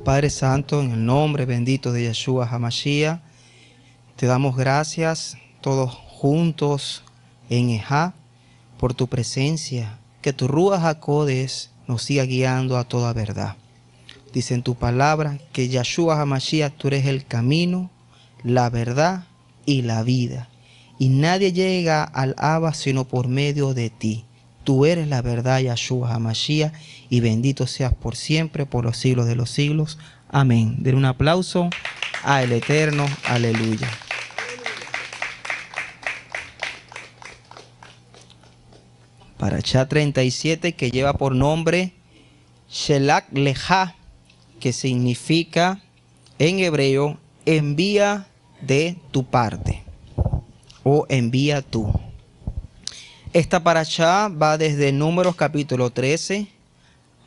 Padre Santo, en el nombre bendito de Yeshua HaMashiach, te damos gracias todos juntos en Ejá por tu presencia, que tu Ruach HaKodesh nos siga guiando a toda verdad. Dice en tu palabra que Yeshua HaMashiach, tú eres el camino, la verdad y la vida. Y nadie llega al Abba sino por medio de ti. Tú eres la verdad, Yeshua HaMashiach, y bendito seas por siempre, por los siglos de los siglos. Amén. Den un aplauso al Eterno. Aleluya. Parashá 37, que lleva por nombre Shelach Lecha, que significa en hebreo envía de tu parte o envía tú. Esta parashá va desde Números capítulo 13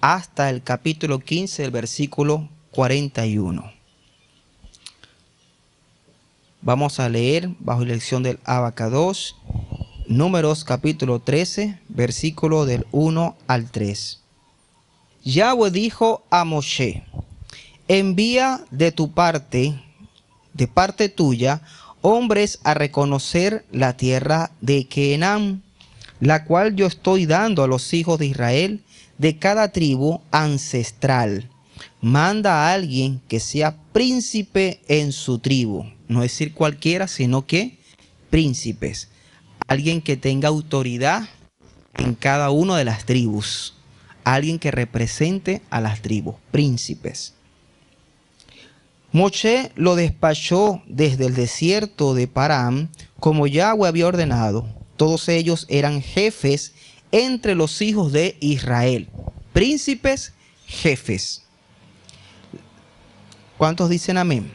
hasta el capítulo 15, el versículo 41. Vamos a leer bajo dirección del Abacados, Números capítulo 13, versículo del 1 al 3. Yahweh dijo a Moshe: envía de tu parte, de parte tuya, hombres a reconocer la tierra de Canaán, la cual yo estoy dando a los hijos de Israel de cada tribu ancestral. Manda a alguien que sea príncipe en su tribu. No es decir cualquiera, sino que príncipes. Alguien que tenga autoridad en cada una de las tribus. Alguien que represente a las tribus, príncipes. Moshe lo despachó desde el desierto de Parán, como Yahweh había ordenado. Todos ellos eran jefes entre los hijos de Israel. Príncipes, jefes. ¿Cuántos dicen amén?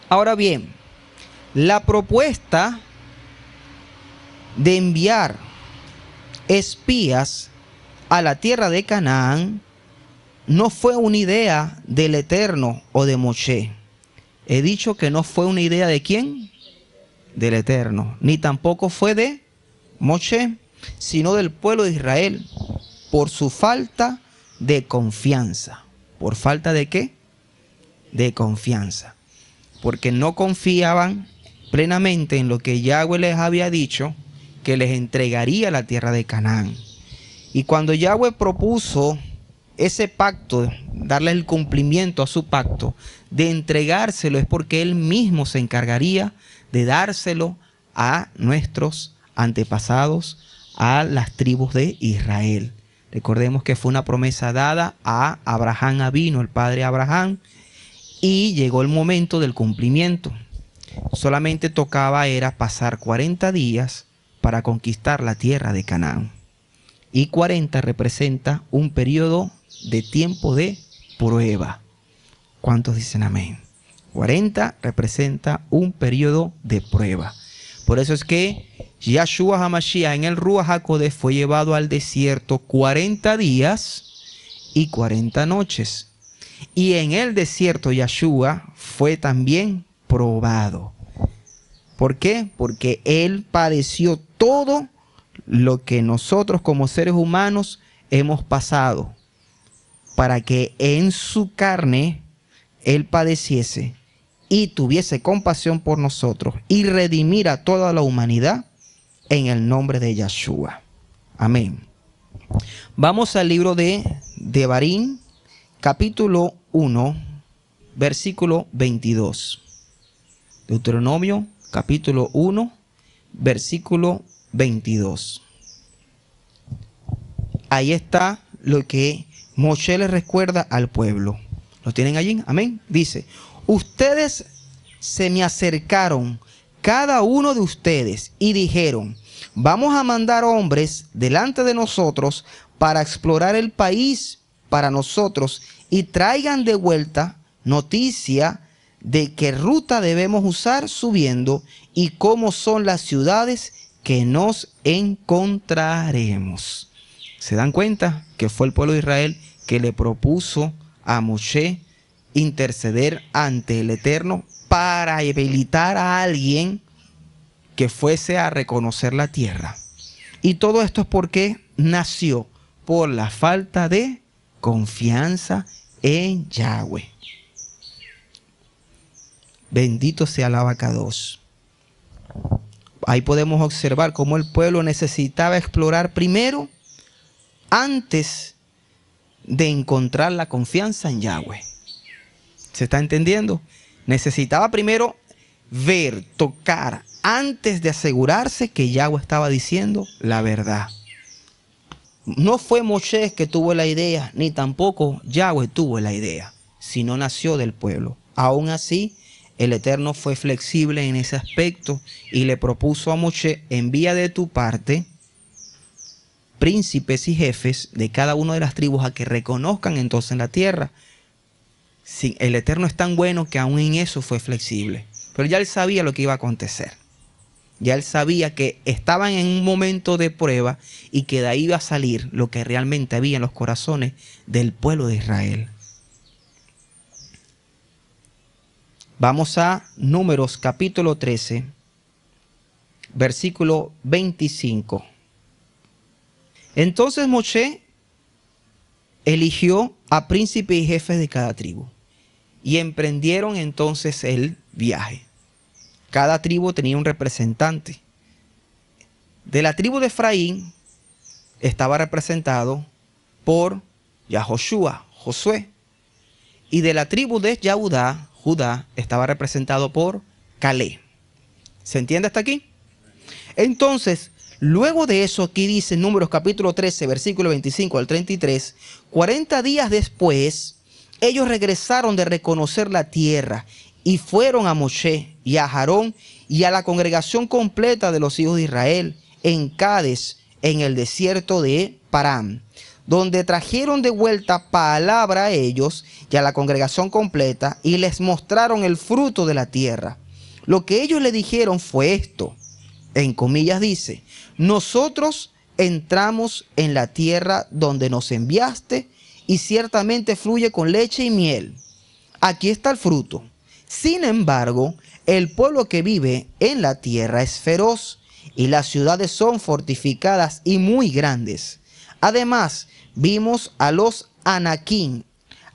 Ahora bien, la propuesta de enviar espías a la tierra de Canaán no fue una idea del Eterno o de Moshe. He dicho que no fue una idea de ¿quién? Del Eterno. Ni tampoco fue de Moshe, sino del pueblo de Israel, por su falta de confianza. ¿Por falta de qué? De confianza. Porque no confiaban plenamente en lo que Yahweh les había dicho, que les entregaría la tierra de Canaán. Y cuando Yahweh propuso ese pacto, darle el cumplimiento a su pacto, de entregárselo, es porque Él mismo se encargaría de dárselo a nuestros antepasados, a las tribus de Israel. Recordemos que fue una promesa dada a Abraham Avino, el padre Abraham, y llegó el momento del cumplimiento. Solamente tocaba era pasar 40 días para conquistar la tierra de Canaán. Y 40 representa un periodo de tiempo de prueba. ¿Cuántos dicen amén? 40 representa un periodo de prueba. Por eso es que Yeshua HaMashiach en el Ruach HaKodesh fue llevado al desierto 40 días y 40 noches. Y en el desierto Yeshua fue también probado. ¿Por qué? Porque Él padeció todo lo que nosotros como seres humanos hemos pasado, para que en su carne Él padeciese y tuviese compasión por nosotros y redimir a toda la humanidad en el nombre de Yeshua. Amén. Vamos al libro de Devarim, capítulo 1, versículo 22. Deuteronomio, capítulo 1, versículo 22. Ahí está lo que Moshe le recuerda al pueblo. ¿Lo tienen allí? Amén. Dice: ustedes se me acercaron, cada uno de ustedes, y dijeron: vamos a mandar hombres delante de nosotros para explorar el país para nosotros y traigan de vuelta noticia de qué ruta debemos usar subiendo y cómo son las ciudades que nos encontraremos. ¿Se dan cuenta que fue el pueblo de Israel que le propuso a Moshe interceder ante el Eterno para habilitar a alguien que fuese a reconocer la tierra? Y todo esto es porque nació por la falta de confianza en Yahweh. Bendito sea el Abacados. Ahí podemos observar cómo el pueblo necesitaba explorar primero antes de encontrar la confianza en Yahweh. ¿Se está entendiendo? Necesitaba primero ver, tocar, antes de asegurarse que Yahweh estaba diciendo la verdad. No fue Moisés que tuvo la idea, ni tampoco Yahweh tuvo la idea, sino nació del pueblo. Aún así, el Eterno fue flexible en ese aspecto y le propuso a Moisés: envía de tu parte príncipes y jefes de cada una de las tribus a que reconozcan entonces la tierra. Sí, el Eterno es tan bueno que aún en eso fue flexible. Pero ya él sabía lo que iba a acontecer. Ya él sabía que estaban en un momento de prueba y que de ahí iba a salir lo que realmente había en los corazones del pueblo de Israel. Vamos a Números capítulo 13, versículo 25. Entonces Moisés eligió a príncipes y jefes de cada tribu y emprendieron entonces el viaje. Cada tribu tenía un representante. De la tribu de Efraín estaba representado por Yahoshua, Josué. Y de la tribu de Judá estaba representado por Caleb. ¿Se entiende hasta aquí? Entonces, luego de eso, aquí dice Números capítulo 13, versículo 25 al 33, 40 días después, ellos regresaron de reconocer la tierra y fueron a Moshe y a Aarón y a la congregación completa de los hijos de Israel en Cades, en el desierto de Parán, donde trajeron de vuelta palabra a ellos y a la congregación completa y les mostraron el fruto de la tierra. Lo que ellos le dijeron fue esto, en comillas dice: nosotros entramos en la tierra donde nos enviaste y ciertamente fluye con leche y miel. Aquí está el fruto. Sin embargo, el pueblo que vive en la tierra es feroz y las ciudades son fortificadas y muy grandes. Además, vimos a los Anaquín.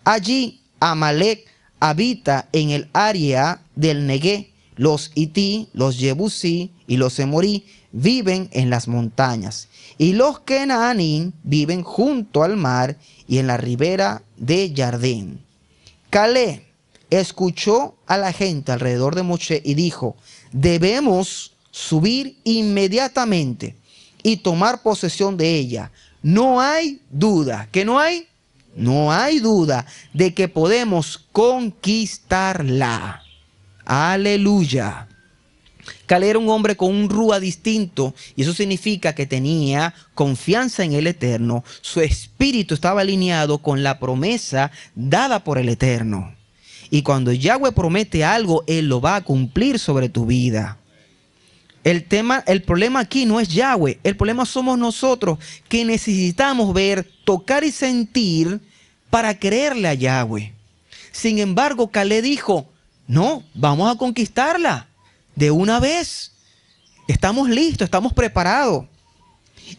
Allí Amalek habita en el área del Negué. Los Hití, los Jebusí y los Emorí viven en las montañas. Y los Kenaanín viven junto al mar y en la ribera de Jardín. Caleb escuchó a la gente alrededor de Moshe y dijo: debemos subir inmediatamente y tomar posesión de ella. No hay duda, ¿que no hay? No hay duda de que podemos conquistarla. Aleluya. Caleb era un hombre con un rúa distinto y eso significa que tenía confianza en el Eterno. Su espíritu estaba alineado con la promesa dada por el Eterno. Y cuando Yahweh promete algo, Él lo va a cumplir sobre tu vida. El problema aquí no es Yahweh, el problema somos nosotros que necesitamos ver, tocar y sentir para creerle a Yahweh. Sin embargo, Caleb dijo: no, vamos a conquistarla de una vez. Estamos listos, estamos preparados.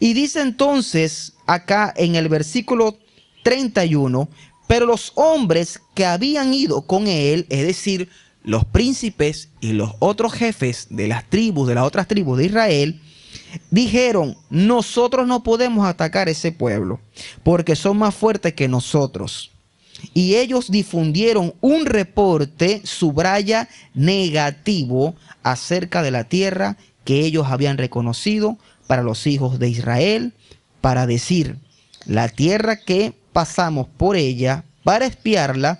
Y dice entonces acá en el versículo 31, pero los hombres que habían ido con él, es decir, los príncipes y los otros jefes de las otras tribus de Israel, dijeron: nosotros no podemos atacar ese pueblo porque son más fuertes que nosotros. Y ellos difundieron un reporte, subraya, negativo acerca de la tierra que ellos habían reconocido para los hijos de Israel, para decir: la tierra que pasamos por ella para espiarla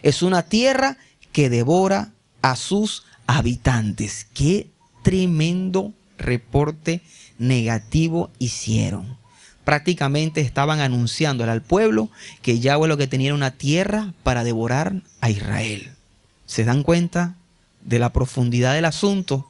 es una tierra que devora a sus habitantes. Qué tremendo reporte negativo hicieron. Prácticamente estaban anunciándole al pueblo que Yahweh lo que tenía era una tierra para devorar a Israel. ¿Se dan cuenta de la profundidad del asunto?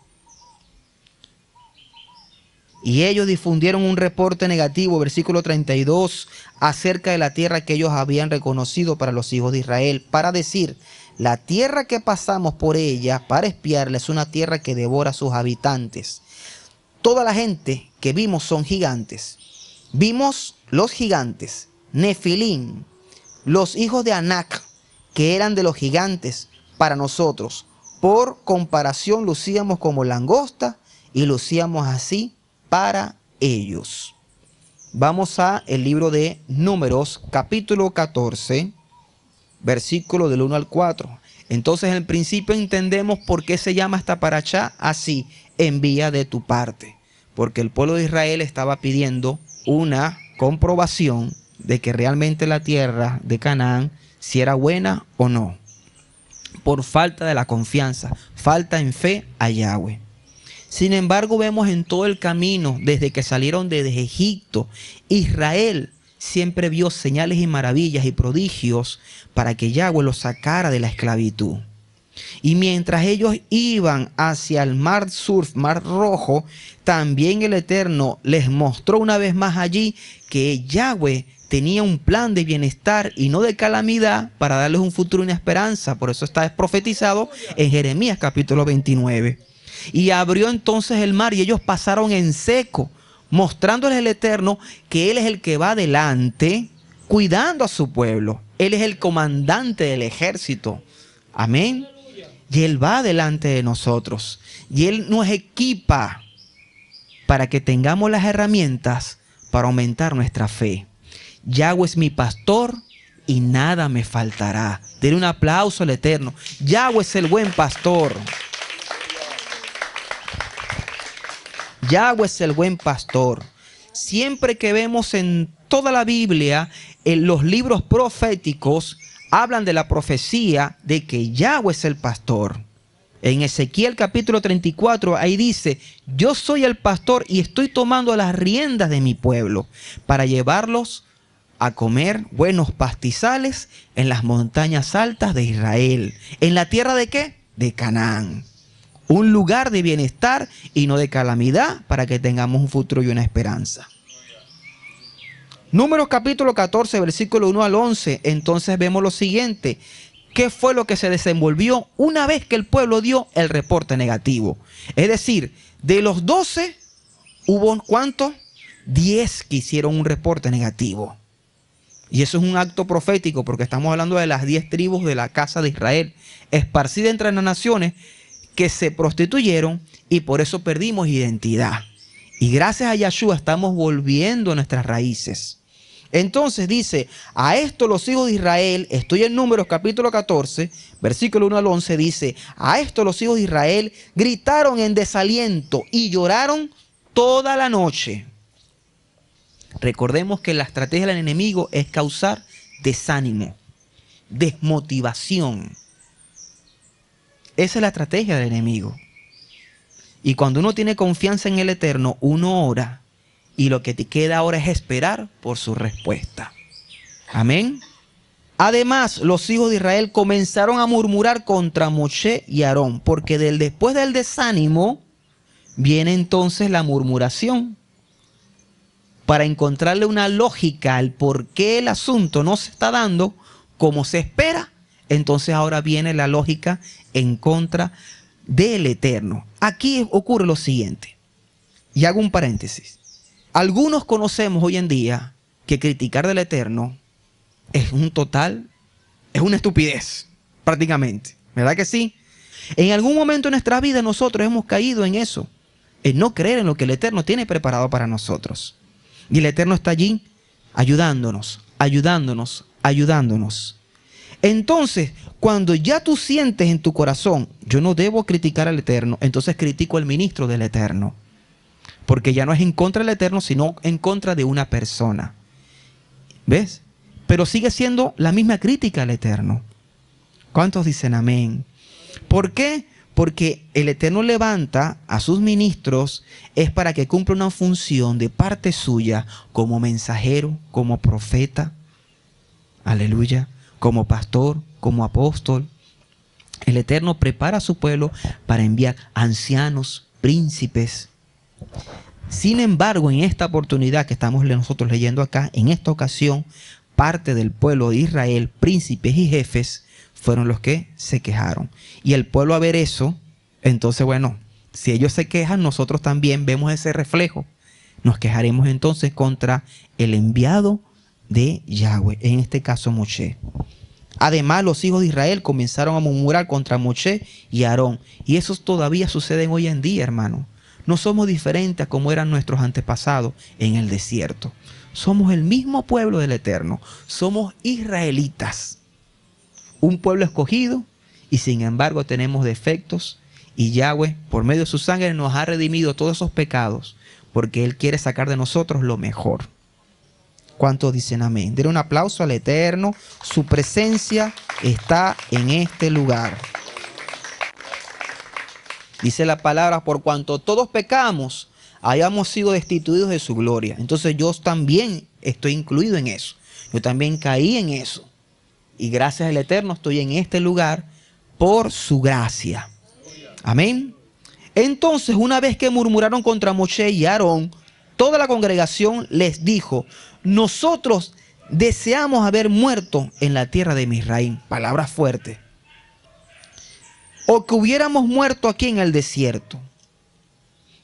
Y ellos difundieron un reporte negativo, versículo 32, acerca de la tierra que ellos habían reconocido para los hijos de Israel, para decir: la tierra que pasamos por ella para espiarla es una tierra que devora a sus habitantes. Toda la gente que vimos son gigantes. Vimos los gigantes, Nefilim, los hijos de Anac, que eran de los gigantes para nosotros. Por comparación lucíamos como langosta y lucíamos así para ellos. Vamos a el libro de Números, capítulo 14, versículo del 1 al 4. Entonces, en el principio entendemos por qué se llama esta parashá así, envía de tu parte. Porque el pueblo de Israel estaba pidiendo una comprobación de que realmente la tierra de Canaán si era buena o no. Por falta de la confianza, falta en fe a Yahweh. Sin embargo, vemos en todo el camino, desde que salieron desde Egipto, Israel siempre vio señales y maravillas y prodigios para que Yahweh los sacara de la esclavitud. Y mientras ellos iban hacia el mar sur, mar rojo, también el Eterno les mostró una vez más allí que Yahweh tenía un plan de bienestar y no de calamidad para darles un futuro y una esperanza. Por eso está profetizado en Jeremías capítulo 29. Y abrió entonces el mar y ellos pasaron en seco, mostrándoles el Eterno que Él es el que va adelante, cuidando a su pueblo. Él es el comandante del ejército. Amén. Y Él va delante de nosotros. Y Él nos equipa para que tengamos las herramientas para aumentar nuestra fe. Yahweh es mi pastor y nada me faltará. Denle un aplauso al Eterno. Yahweh es el buen pastor. Yahweh es el buen pastor. Siempre que vemos en toda la Biblia, en los libros proféticos, hablan de la profecía de que Yahweh es el pastor. En Ezequiel capítulo 34, ahí dice, yo soy el pastor y estoy tomando las riendas de mi pueblo para llevarlos a comer buenos pastizales en las montañas altas de Israel. ¿En la tierra de qué? De Canaán. Un lugar de bienestar y no de calamidad para que tengamos un futuro y una esperanza. Números capítulo 14, versículo 1 al 11. Entonces vemos lo siguiente. ¿Qué fue lo que se desenvolvió una vez que el pueblo dio el reporte negativo? Es decir, de los 12, ¿hubo cuántos? 10 que hicieron un reporte negativo. Y eso es un acto profético porque estamos hablando de las 10 tribus de la casa de Israel, esparcidas entre las naciones que se prostituyeron y por eso perdimos identidad. Y gracias a Yahshua estamos volviendo a nuestras raíces. Entonces dice, a esto los hijos de Israel, estoy en Números capítulo 14, versículo 1 al 11, dice, a esto los hijos de Israel gritaron en desaliento y lloraron toda la noche. Recordemos que la estrategia del enemigo es causar desánimo, desmotivación. Esa es la estrategia del enemigo. Y cuando uno tiene confianza en el Eterno, uno ora. Y lo que te queda ahora es esperar por su respuesta. Amén. Además, los hijos de Israel comenzaron a murmurar contra Moshe y Aarón. Porque después del desánimo, viene entonces la murmuración. Para encontrarle una lógica al por qué el asunto no se está dando como se espera. Entonces ahora viene la lógica en contra del Eterno. Aquí ocurre lo siguiente. Y hago un paréntesis. Algunos conocemos hoy en día que criticar del Eterno es una estupidez, prácticamente. ¿Verdad que sí? En algún momento de nuestra vida nosotros hemos caído en eso. En no creer en lo que el Eterno tiene preparado para nosotros. Y el Eterno está allí ayudándonos, ayudándonos, ayudándonos. Entonces, cuando ya tú sientes en tu corazón, yo no debo criticar al Eterno, entonces critico al ministro del Eterno. Porque ya no es en contra del Eterno, sino en contra de una persona. ¿Ves? Pero sigue siendo la misma crítica al Eterno. ¿Cuántos dicen amén? ¿Por qué? Porque el Eterno levanta a sus ministros es para que cumpla una función de parte suya como mensajero, como profeta. Aleluya. Como pastor, como apóstol. El Eterno prepara a su pueblo para enviar ancianos, príncipes. Sin embargo, en esta oportunidad que estamos nosotros leyendo acá, en esta ocasión, parte del pueblo de Israel, príncipes y jefes, fueron los que se quejaron. Y el pueblo a ver eso, entonces bueno, si ellos se quejan, nosotros también vemos ese reflejo. Nos quejaremos entonces contra el enviado de Yahweh, en este caso Moshe. Además, los hijos de Israel comenzaron a murmurar contra Moshe y Aarón. Y eso todavía sucede hoy en día, hermano. No somos diferentes a como eran nuestros antepasados en el desierto. Somos el mismo pueblo del Eterno. Somos israelitas. Un pueblo escogido y sin embargo tenemos defectos. Y Yahweh, por medio de su sangre, nos ha redimido todos esos pecados. Porque Él quiere sacar de nosotros lo mejor. ¿Cuántos dicen amén? Denle un aplauso al Eterno. Su presencia está en este lugar. Dice la palabra, por cuanto todos pecamos, hayamos sido destituidos de su gloria. Entonces yo también estoy incluido en eso. Yo también caí en eso. Y gracias al Eterno estoy en este lugar por su gracia. Amén. Entonces, una vez que murmuraron contra Moshe y Aarón, toda la congregación les dijo: nosotros deseamos haber muerto en la tierra de Misraim. Palabra fuerte. O que hubiéramos muerto aquí en el desierto.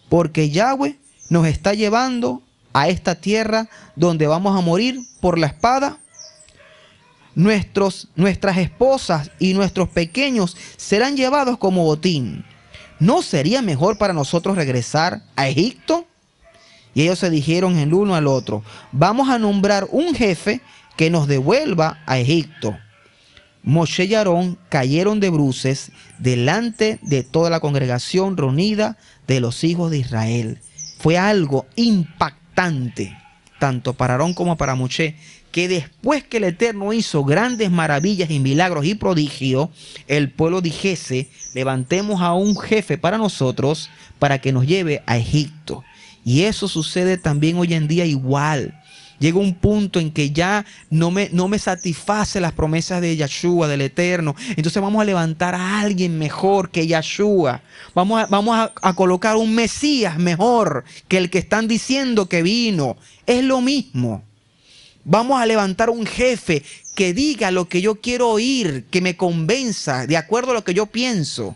Porque Yahweh nos está llevando a esta tierra donde vamos a morir por la espada. Nuestras esposas y nuestros pequeños serán llevados como botín. ¿No sería mejor para nosotros regresar a Egipto? Y ellos se dijeron el uno al otro: vamos a nombrar un jefe que nos devuelva a Egipto. Moshe y Aarón cayeron de bruces delante de toda la congregación reunida de los hijos de Israel. Fue algo impactante, tanto para Aarón como para Moshe, que después que el Eterno hizo grandes maravillas y milagros y prodigios, el pueblo dijese: levantemos a un jefe para nosotros para que nos lleve a Egipto. Y eso sucede también hoy en día igual. Llega un punto en que ya no me satisface las promesas de Yahshua, del Eterno. Entonces vamos a levantar a alguien mejor que Yahshua. Vamos a colocar un Mesías mejor que el que están diciendo que vino. Es lo mismo. Vamos a levantar un jefe que diga lo que yo quiero oír, que me convenza de acuerdo a lo que yo pienso.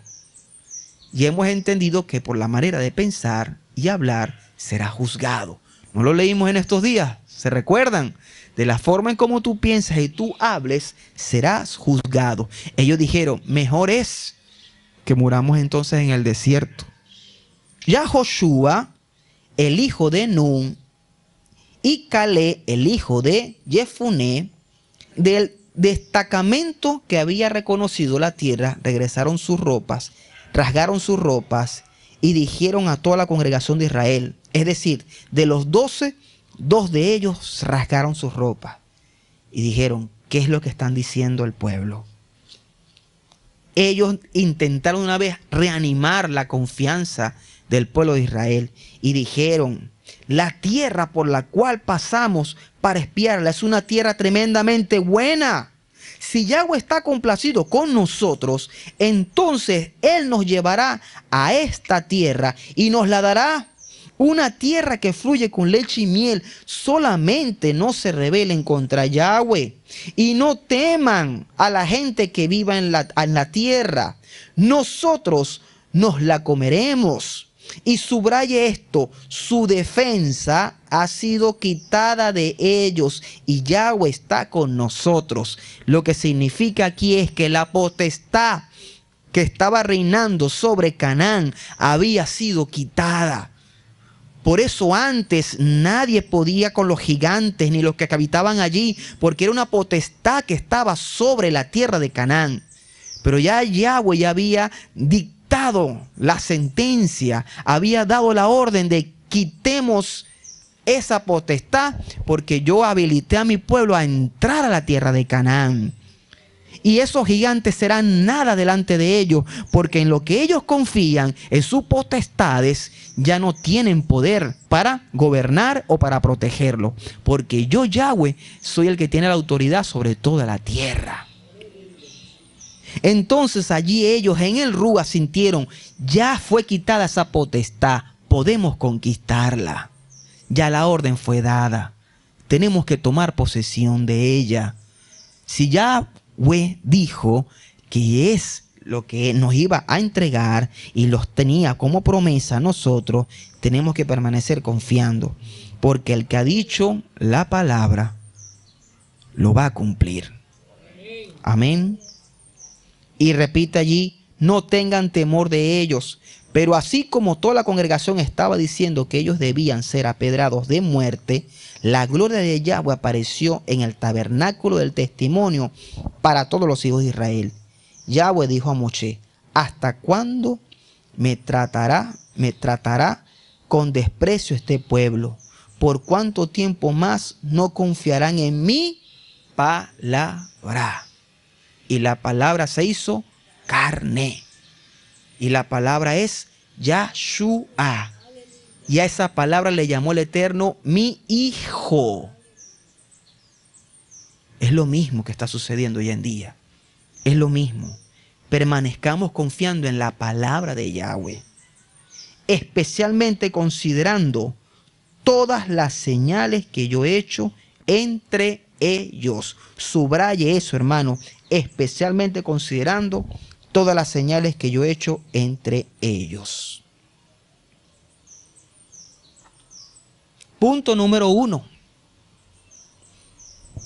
Y hemos entendido que por la manera de pensar y hablar será juzgado. ¿No lo leímos en estos días? ¿Se recuerdan? De la forma en cómo tú piensas y tú hables, serás juzgado. Ellos dijeron: mejor es que muramos entonces en el desierto. Ya Joshua, el hijo de Nun, y Caleb, el hijo de Jefuné, del destacamento que había reconocido la tierra, regresaron sus ropas, rasgaron sus ropas y dijeron a toda la congregación de Israel, es decir, de los 12, 2 de ellos rasgaron sus ropas y dijeron: ¿qué es lo que están diciendo el pueblo? Ellos intentaron una vez reanimar la confianza del pueblo de Israel y dijeron: la tierra por la cual pasamos para espiarla es una tierra tremendamente buena. Si Yahweh está complacido con nosotros, entonces Él nos llevará a esta tierra y nos la dará. Una tierra que fluye con leche y miel. Solamente no se rebelen contra Yahweh y no teman a la gente que viva en la tierra. Nosotros nos la comeremos. Y subraye esto: su defensa ha sido quitada de ellos y Yahweh está con nosotros. Lo que significa aquí es que la potestad que estaba reinando sobre Canaán había sido quitada. Por eso antes nadie podía con los gigantes ni los que habitaban allí, porque era una potestad que estaba sobre la tierra de Canaán. Pero ya Yahweh ya había dictado la sentencia, había dado la orden de quitemos esa potestad, porque yo habilité a mi pueblo a entrar a la tierra de Canaán. Y esos gigantes serán nada delante de ellos, porque en lo que ellos confían, en sus potestades, ya no tienen poder para gobernar o para protegerlo. Porque yo, Yahweh, soy el que tiene la autoridad sobre toda la tierra. Entonces allí ellos en el Rúa sintieron: ya fue quitada esa potestad, podemos conquistarla. Ya la orden fue dada, tenemos que tomar posesión de ella. Si Yahweh dijo que es lo que nos iba a entregar y los tenía como promesa, nosotros tenemos que permanecer confiando, porque el que ha dicho la palabra lo va a cumplir. Amén. Y repite allí, no tengan temor de ellos. Pero así como toda la congregación estaba diciendo que ellos debían ser apedrados de muerte, la gloria de Yahweh apareció en el tabernáculo del testimonio para todos los hijos de Israel. Yahweh dijo a Moshe, ¿hasta cuándo me tratará con desprecio este pueblo? ¿Por cuánto tiempo más no confiarán en mi palabra? Y la palabra se hizo carne. Y la palabra es Yahshua. Y a esa palabra le llamó el Eterno mi hijo. Es lo mismo que está sucediendo hoy en día. Es lo mismo. Permanezcamos confiando en la palabra de Yahweh. Especialmente considerando todas las señales que yo he hecho entre ellos. Subraye eso, hermano. Especialmente considerando todas las señales que yo he hecho entre ellos. Punto número 1.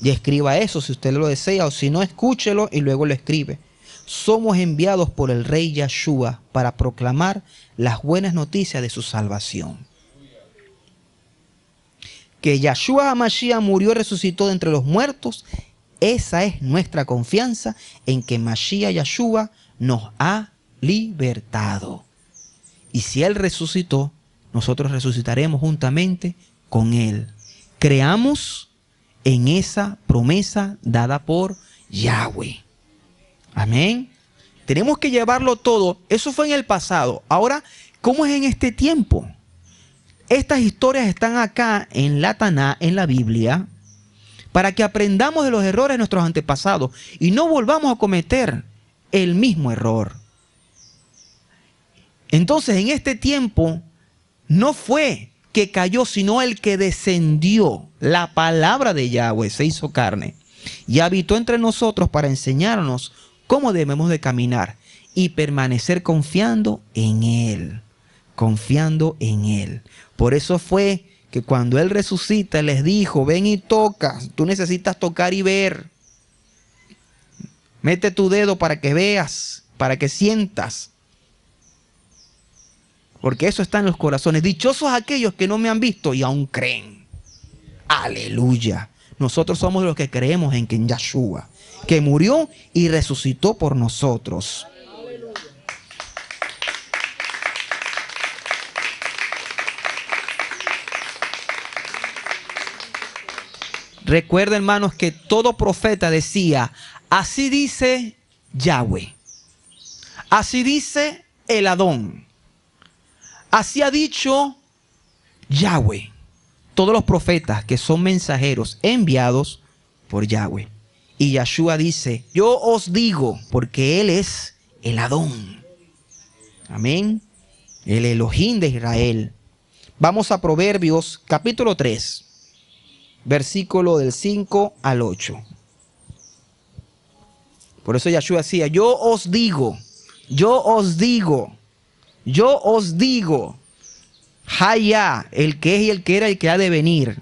Y escriba eso si usted lo desea, o si no, escúchelo y luego lo escribe. Somos enviados por el rey Yahshua para proclamar las buenas noticias de su salvación. Que Yahshua HaMashiach murió y resucitó de entre los muertos. Esa es nuestra confianza en que Mashiach Yahshua nos ha libertado. Y si Él resucitó, nosotros resucitaremos juntamente con Él. Creamos en esa promesa dada por Yahweh. Amén. Tenemos que llevarlo todo. Eso fue en el pasado. Ahora, ¿cómo es en este tiempo? Estas historias están acá en la Taná, en la Biblia, para que aprendamos de los errores de nuestros antepasados y no volvamos a cometer el mismo error. Entonces, en este tiempo, no fue que cayó, sino el que descendió. La palabra de Yahweh se hizo carne y habitó entre nosotros para enseñarnos cómo debemos de caminar y permanecer confiando en Él. Confiando en Él. Por eso fue que cuando Él resucita les dijo, ven y toca. Tú necesitas tocar y ver. Mete tu dedo para que veas, para que sientas. Porque eso está en los corazones. Dichosos aquellos que no me han visto y aún creen. Aleluya. Nosotros somos los que creemos en Yahshua, que murió y resucitó por nosotros. Recuerden, hermanos, que todo profeta decía, así dice Yahweh, así dice el Adón, así ha dicho Yahweh. Todos los profetas que son mensajeros enviados por Yahweh. Y Yahshua dice, yo os digo, porque Él es el Adón. Amén. El Elohim de Israel. Vamos a Proverbios capítulo 3. Versículo del 5 al 8. Por eso Yahshua decía, yo os digo, yo os digo, yo os digo, Hayá, el que es y el que era y el que ha de venir.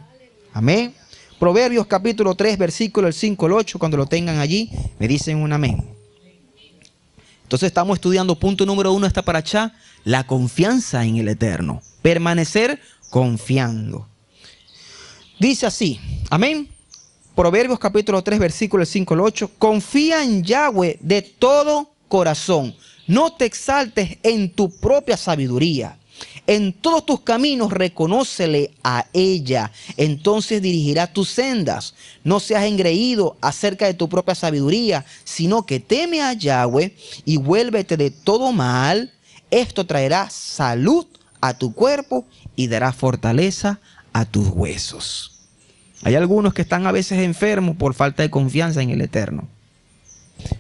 Amén. Proverbios capítulo 3, versículo del 5 al 8, cuando lo tengan allí, me dicen un amén. Entonces estamos estudiando punto número 1 esta paracha, la confianza en el Eterno. Permanecer confiando. Dice así, amén. Proverbios capítulo 3, versículo del 5 al 8. Confía en Yahweh de todo corazón. No te exaltes en tu propia sabiduría. En todos tus caminos reconócele a ella. Entonces dirigirá tus sendas. No seas engreído acerca de tu propia sabiduría, sino que teme a Yahweh y vuélvete de todo mal. Esto traerá salud a tu cuerpo y dará fortaleza a tus huesos. Hay algunos que están a veces enfermos por falta de confianza en el Eterno.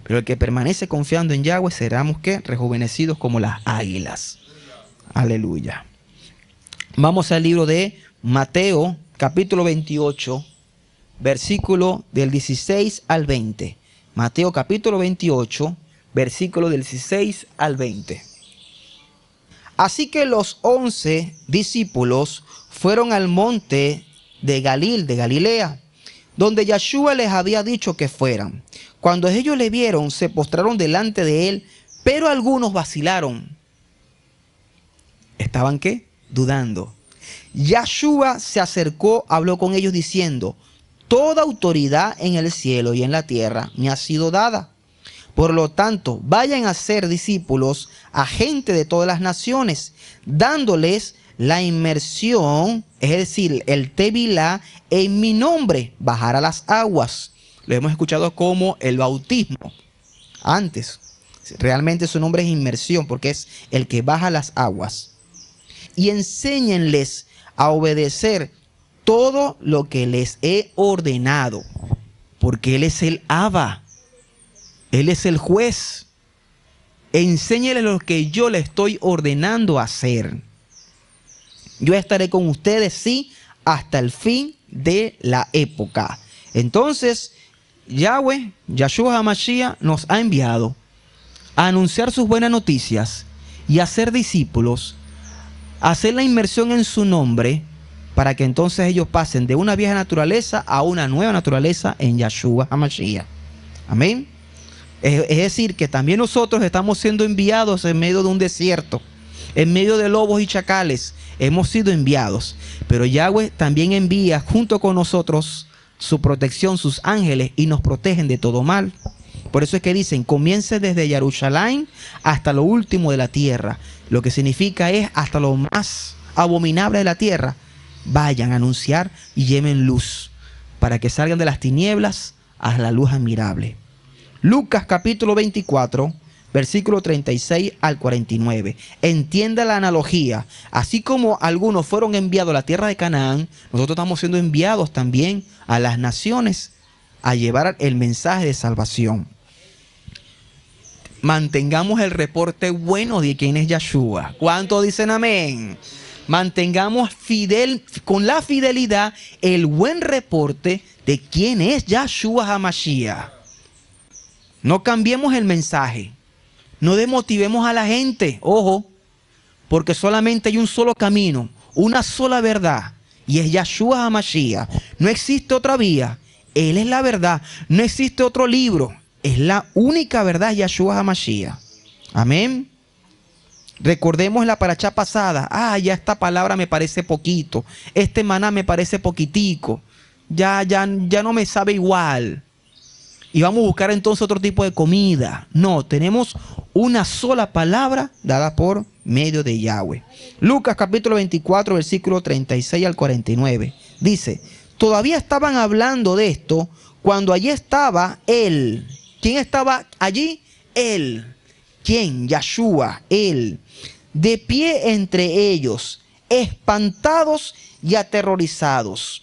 Pero el que permanece confiando en Yahweh seremos ¿qué? Rejuvenecidos como las águilas. Aleluya. Vamos al libro de Mateo, capítulo 28, versículo del 16 al 20. Mateo, capítulo 28, versículo del 16 al 20. Así que los 11 discípulos fueron al monte de Galilea, donde Yahshua les había dicho que fueran. Cuando ellos le vieron, se postraron delante de él, pero algunos vacilaron. ¿Estaban qué? Dudando. Yahshua se acercó, habló con ellos diciendo: toda autoridad en el cielo y en la tierra me ha sido dada. Por lo tanto, vayan a ser discípulos a gente de todas las naciones, dándoles la inmersión, es decir, el tevilá, en mi nombre, bajar a las aguas. Lo hemos escuchado como el bautismo antes. Realmente su nombre es inmersión porque es el que baja las aguas. Y enséñenles a obedecer todo lo que les he ordenado, porque Él es el Abba, Él es el juez. Enséñenles lo que yo le estoy ordenando hacer. Yo estaré con ustedes, sí, hasta el fin de la época. Entonces, Yahweh, Yahshua HaMashiach, nos ha enviado a anunciar sus buenas noticias y a ser discípulos, a hacer la inmersión en su nombre, para que entonces ellos pasen de una vieja naturaleza a una nueva naturaleza en Yahshua HaMashiach. Amén. Es decir, que también nosotros estamos siendo enviados en medio de un desierto, en medio de lobos y chacales. Hemos sido enviados, pero Yahweh también envía junto con nosotros su protección, sus ángeles, y nos protegen de todo mal. Por eso es que dicen: comience desde Jerusalén hasta lo último de la tierra. Lo que significa es hasta lo más abominable de la tierra. Vayan a anunciar y lleven luz, para que salgan de las tinieblas a la luz admirable. Lucas capítulo 24, versículo 36 al 49. Entienda la analogía. Así como algunos fueron enviados a la tierra de Canaán, nosotros estamos siendo enviados también a las naciones a llevar el mensaje de salvación. Mantengamos el reporte bueno de quién es Yahshua. ¿Cuántos dicen amén? Mantengamos con la fidelidad el buen reporte de quién es Yahshua HaMashiach. No cambiemos el mensaje. No desmotivemos a la gente. Ojo, porque solamente hay un solo camino, una sola verdad, y es Yahshua HaMashiach. No existe otra vía. Él es la verdad. No existe otro libro. Es la única verdad, Yahshua HaMashiach. Amén. Recordemos la parashá pasada. Ya esta palabra me parece poquito. Este maná me parece poquitico. Ya no me sabe igual. Y vamos a buscar entonces otro tipo de comida. No, tenemos una sola palabra dada por medio de Yahweh. Lucas capítulo 24, versículo 36 al 49. Dice: todavía estaban hablando de esto cuando allí estaba él. ¿Quién estaba allí? Él. ¿Quién? Yahshua, él. De pie entre ellos, espantados y aterrorizados.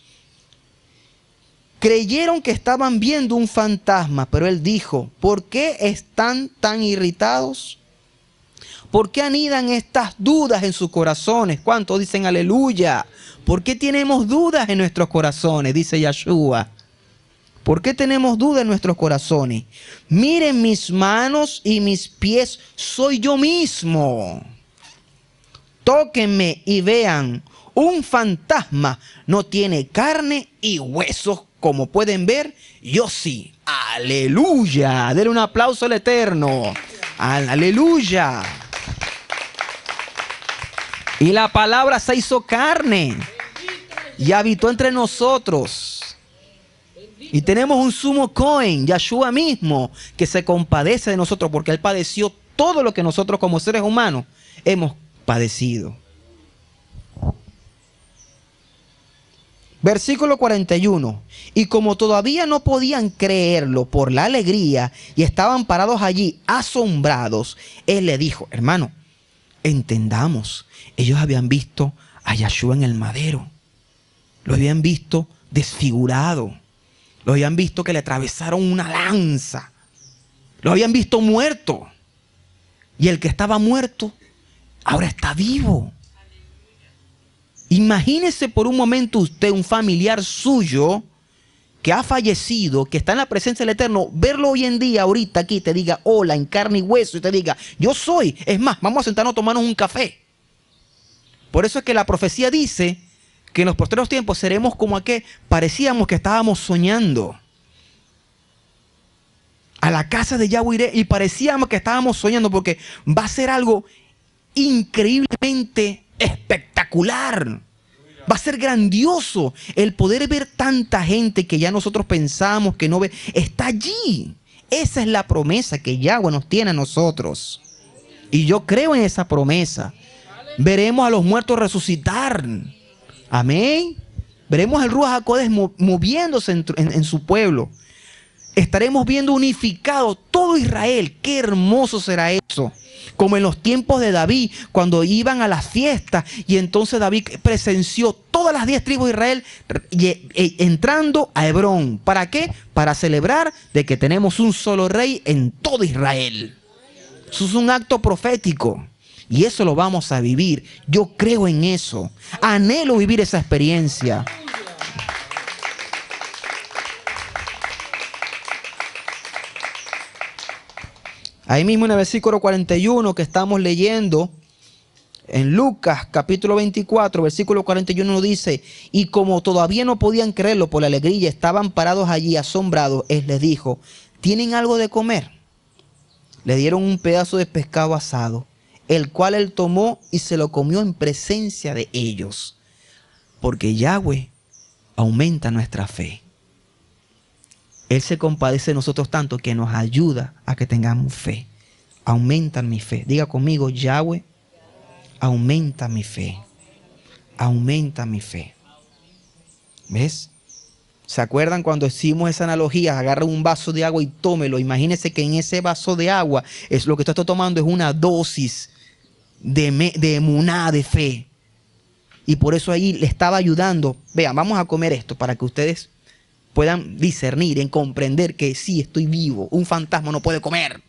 Creyeron que estaban viendo un fantasma, pero él dijo: ¿por qué están tan irritados? ¿Por qué anidan estas dudas en sus corazones? ¿Cuántos dicen aleluya? ¿Por qué tenemos dudas en nuestros corazones? Dice Yahshua. ¿Por qué tenemos dudas en nuestros corazones? Miren mis manos y mis pies, soy yo mismo. Tóquenme y vean, un fantasma no tiene carne y huesos, como pueden ver, yo sí. ¡Aleluya! Denle un aplauso al Eterno. ¡Aleluya! Y la palabra se hizo carne y habitó entre nosotros. Y tenemos un sumo Cohen, Yahshua mismo, que se compadece de nosotros porque Él padeció todo lo que nosotros como seres humanos hemos padecido. Versículo 41. Y como todavía no podían creerlo por la alegría y estaban parados allí asombrados, Él le dijo: hermano, entendamos, ellos habían visto a Yahshua en el madero. Lo habían visto desfigurado. Lo habían visto que le atravesaron una lanza. Lo habían visto muerto. Y el que estaba muerto ahora está vivo. Imagínese por un momento usted, un familiar suyo que ha fallecido, que está en la presencia del Eterno, verlo hoy en día, ahorita aquí, te diga hola en carne y hueso y te diga: yo soy. Es más, vamos a sentarnos a tomarnos un café. Por eso es que la profecía dice que en los postreros tiempos seremos como a que parecíamos que estábamos soñando. A la casa de Yahweh iré, y parecíamos que estábamos soñando, porque va a ser algo increíblemente espectacular. Va a ser grandioso el poder ver tanta gente que ya nosotros pensamos que no ve. Está allí. Esa es la promesa que Yahweh nos tiene a nosotros. Y yo creo en esa promesa. Veremos a los muertos resucitar. Amén. Veremos el Ruach HaKodesh moviéndose en su pueblo. Estaremos viendo unificado todo Israel. Qué hermoso será eso. Como en los tiempos de David, cuando iban a las fiestas y entonces David presenció todas las 10 tribus de Israel entrando a Hebrón. ¿Para qué? Para celebrar de que tenemos un solo rey en todo Israel. Eso es un acto profético y eso lo vamos a vivir. Yo creo en eso. Anhelo vivir esa experiencia. Ahí mismo en el versículo 41 que estamos leyendo, en Lucas capítulo 24, versículo 41 nos dice: y como todavía no podían creerlo por la alegría, estaban parados allí asombrados, él les dijo: ¿tienen algo de comer? Le dieron un pedazo de pescado asado, el cual él tomó y se lo comió en presencia de ellos. Porque Yahweh aumenta nuestra fe. Él se compadece de nosotros tanto que nos ayuda a que tengamos fe. Aumenta mi fe. Diga conmigo: Yahweh, aumenta mi fe. Aumenta mi fe. ¿Ves? ¿Se acuerdan cuando hicimos esa analogía? Agarra un vaso de agua y tómelo. Imagínense que en ese vaso de agua es lo que usted está tomando es una dosis de emuná, de fe. Y por eso ahí le estaba ayudando. Vean, vamos a comer esto para que ustedes puedan discernir, en comprender que sí, estoy vivo. Un fantasma no puede comer.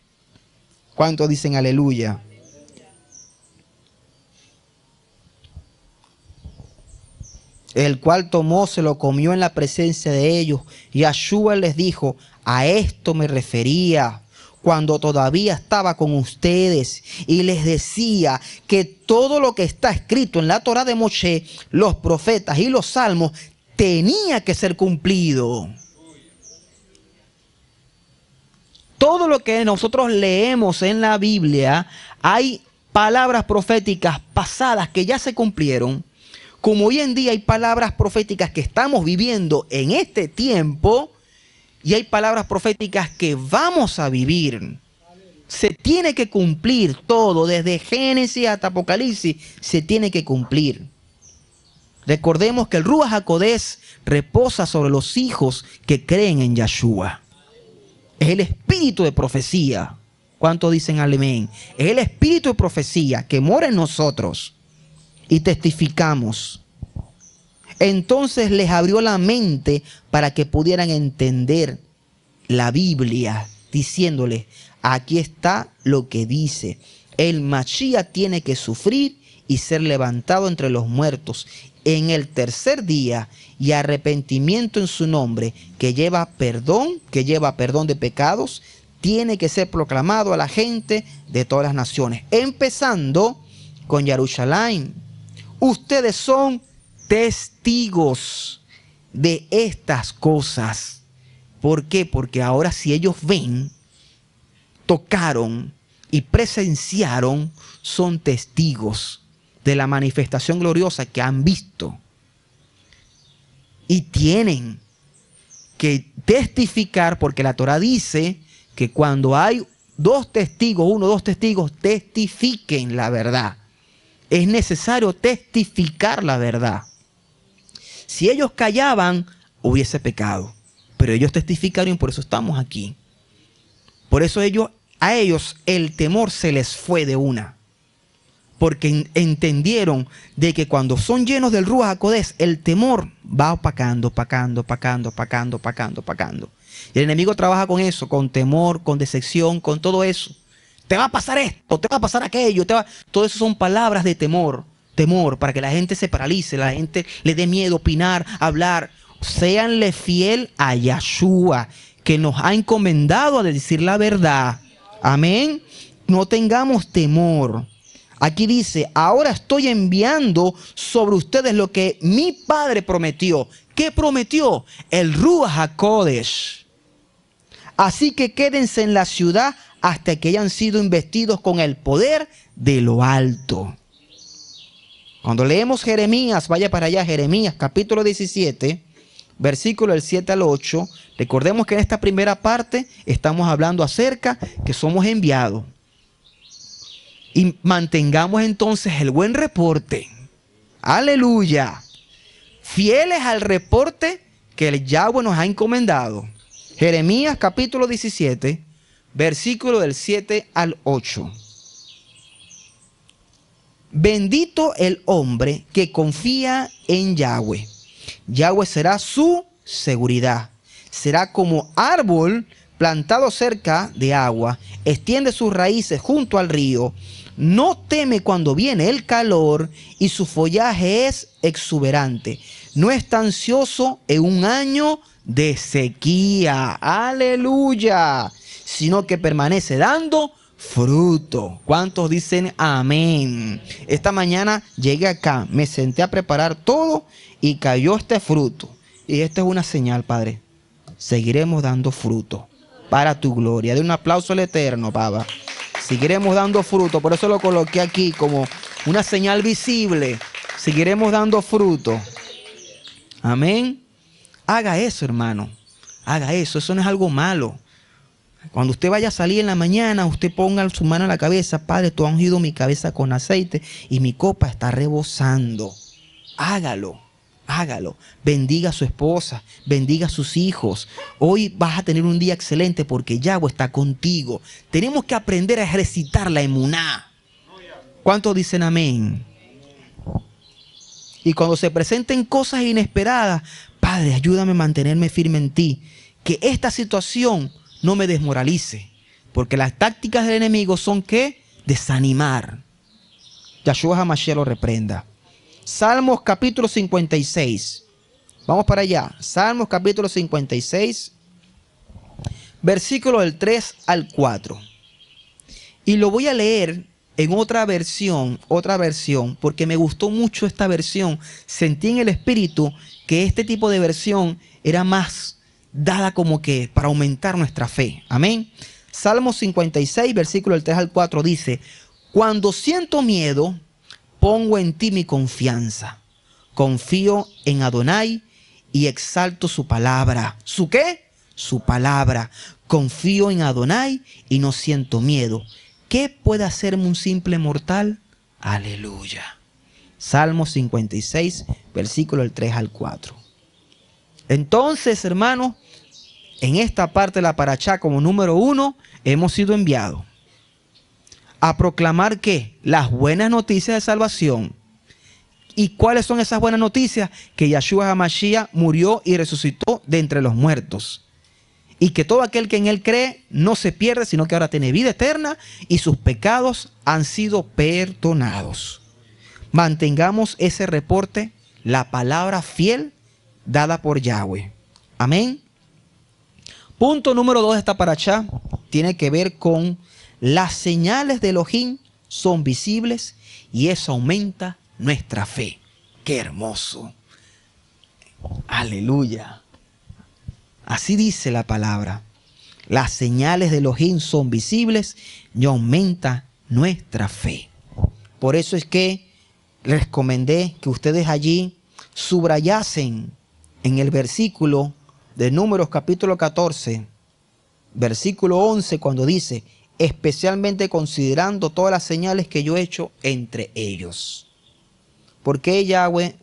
¿Cuántos dicen aleluya? El cual tomó, se lo comió en la presencia de ellos. Y Yahshua les dijo: a esto me refería cuando todavía estaba con ustedes y les decía que todo lo que está escrito en la Torá de Moshe, los profetas y los salmos, tenía que ser cumplido. Todo lo que nosotros leemos en la Biblia, hay palabras proféticas pasadas que ya se cumplieron, como hoy en día hay palabras proféticas que estamos viviendo en este tiempo y hay palabras proféticas que vamos a vivir. Se tiene que cumplir todo, desde Génesis hasta Apocalipsis, se tiene que cumplir. Recordemos que el Ruach HaKodesh reposa sobre los hijos que creen en Yahshua. Es el espíritu de profecía. ¿Cuántos dicen amén? Es el espíritu de profecía que mora en nosotros y testificamos. Entonces les abrió la mente para que pudieran entender la Biblia, diciéndoles: aquí está lo que dice. El Mashiach tiene que sufrir y ser levantado entre los muertos en el tercer día, y arrepentimiento en su nombre, que lleva perdón de pecados, tiene que ser proclamado a la gente de todas las naciones, empezando con Jerusalén. Ustedes son testigos de estas cosas. ¿Por qué? Porque ahora si ellos ven, tocaron y presenciaron, son testigos de la manifestación gloriosa que han visto. Y tienen que testificar, porque la Torah dice que cuando hay uno o dos testigos, testifiquen la verdad. Es necesario testificar la verdad. Si ellos callaban, hubiese pecado. Pero ellos testificaron y por eso estamos aquí. Por eso a ellos el temor se les fue de una. Porque entendieron de que cuando son llenos del Ruach HaKodesh, el temor va opacando. Y el enemigo trabaja con eso, con temor, con decepción, con todo eso. Te va a pasar esto, te va a pasar aquello. Todo eso son palabras de temor. Temor para que la gente se paralice, la gente le dé miedo opinar, hablar. Séanle fiel a Yahshua, que nos ha encomendado a decir la verdad. Amén. No tengamos temor. Aquí dice, ahora estoy enviando sobre ustedes lo que mi Padre prometió. ¿Qué prometió? El Ruach HaKodesh. Así que quédense en la ciudad hasta que hayan sido investidos con el poder de lo alto. Cuando leemos Jeremías, vaya para allá, Jeremías capítulo 17, versículo del 7 al 8. Recordemos que en esta primera parte estamos hablando acerca que somos enviados. Y mantengamos entonces el buen reporte. Aleluya. Fieles al reporte que el Yahweh nos ha encomendado. Jeremías capítulo 17, versículo del 7 al 8. Bendito el hombre que confía en Yahweh. Yahweh será su seguridad. Será como árbol plantado cerca de agua. Extiende sus raíces junto al río. No teme cuando viene el calor y su follaje es exuberante. No está ansioso en un año de sequía. Aleluya. Sino que permanece dando fruto. ¿Cuántos dicen amén? Esta mañana llegué acá, me senté a preparar todo y cayó este fruto. Y esta es una señal, Padre. Seguiremos dando fruto para tu gloria. De un aplauso al Eterno, Baba. Seguiremos dando fruto. Por eso lo coloqué aquí como una señal visible. Seguiremos dando fruto. Amén. Haga eso, hermano. Haga eso. Eso no es algo malo. Cuando usted vaya a salir en la mañana, usted ponga su mano en la cabeza. Padre, tú has ungido mi cabeza con aceite y mi copa está rebosando. Hágalo. Hágalo. Bendiga a su esposa. Bendiga a sus hijos. Hoy vas a tener un día excelente porque Yahweh está contigo. Tenemos que aprender a ejercitar la emuná. ¿Cuántos dicen amén? Y cuando se presenten cosas inesperadas, Padre, ayúdame a mantenerme firme en ti. Que esta situación no me desmoralice. Porque las tácticas del enemigo son ¿qué? Desanimar. Yahshua HaMashiach lo reprenda. Salmos capítulo 56. Vamos para allá. Salmos capítulo 56. Versículo del 3 al 4. Y lo voy a leer en otra versión, porque me gustó mucho esta versión. Sentí en el espíritu que este tipo de versión era más dada como que para aumentar nuestra fe. Amén. Salmos 56, versículo del 3 al 4 dice: cuando siento miedo, pongo en ti mi confianza. Confío en Adonai y exalto su palabra. ¿Su qué? Su palabra. Confío en Adonai y no siento miedo. ¿Qué puede hacerme un simple mortal? Aleluya. Salmo 56, versículo del 3 al 4. Entonces, hermanos, en esta parte de la parashá, como número 1, hemos sido enviados a proclamar ¿qué? Las buenas noticias de salvación. ¿Y cuáles son esas buenas noticias? Que Yahshua HaMashiach murió y resucitó de entre los muertos. Y que todo aquel que en él cree no se pierde, sino que ahora tiene vida eterna y sus pecados han sido perdonados. Mantengamos ese reporte, la palabra fiel dada por Yahweh. Amén. Punto número 2 de esta parashá tiene que ver con las señales de Elohim son visibles y eso aumenta nuestra fe. ¡Qué hermoso! Aleluya. Así dice la palabra. Las señales de Elohim son visibles y aumenta nuestra fe. Por eso es que les recomendé que ustedes allí subrayasen en el versículo de Números capítulo 14, versículo 11, cuando dice: especialmente considerando todas las señales que yo he hecho entre ellos. Porque Yahweh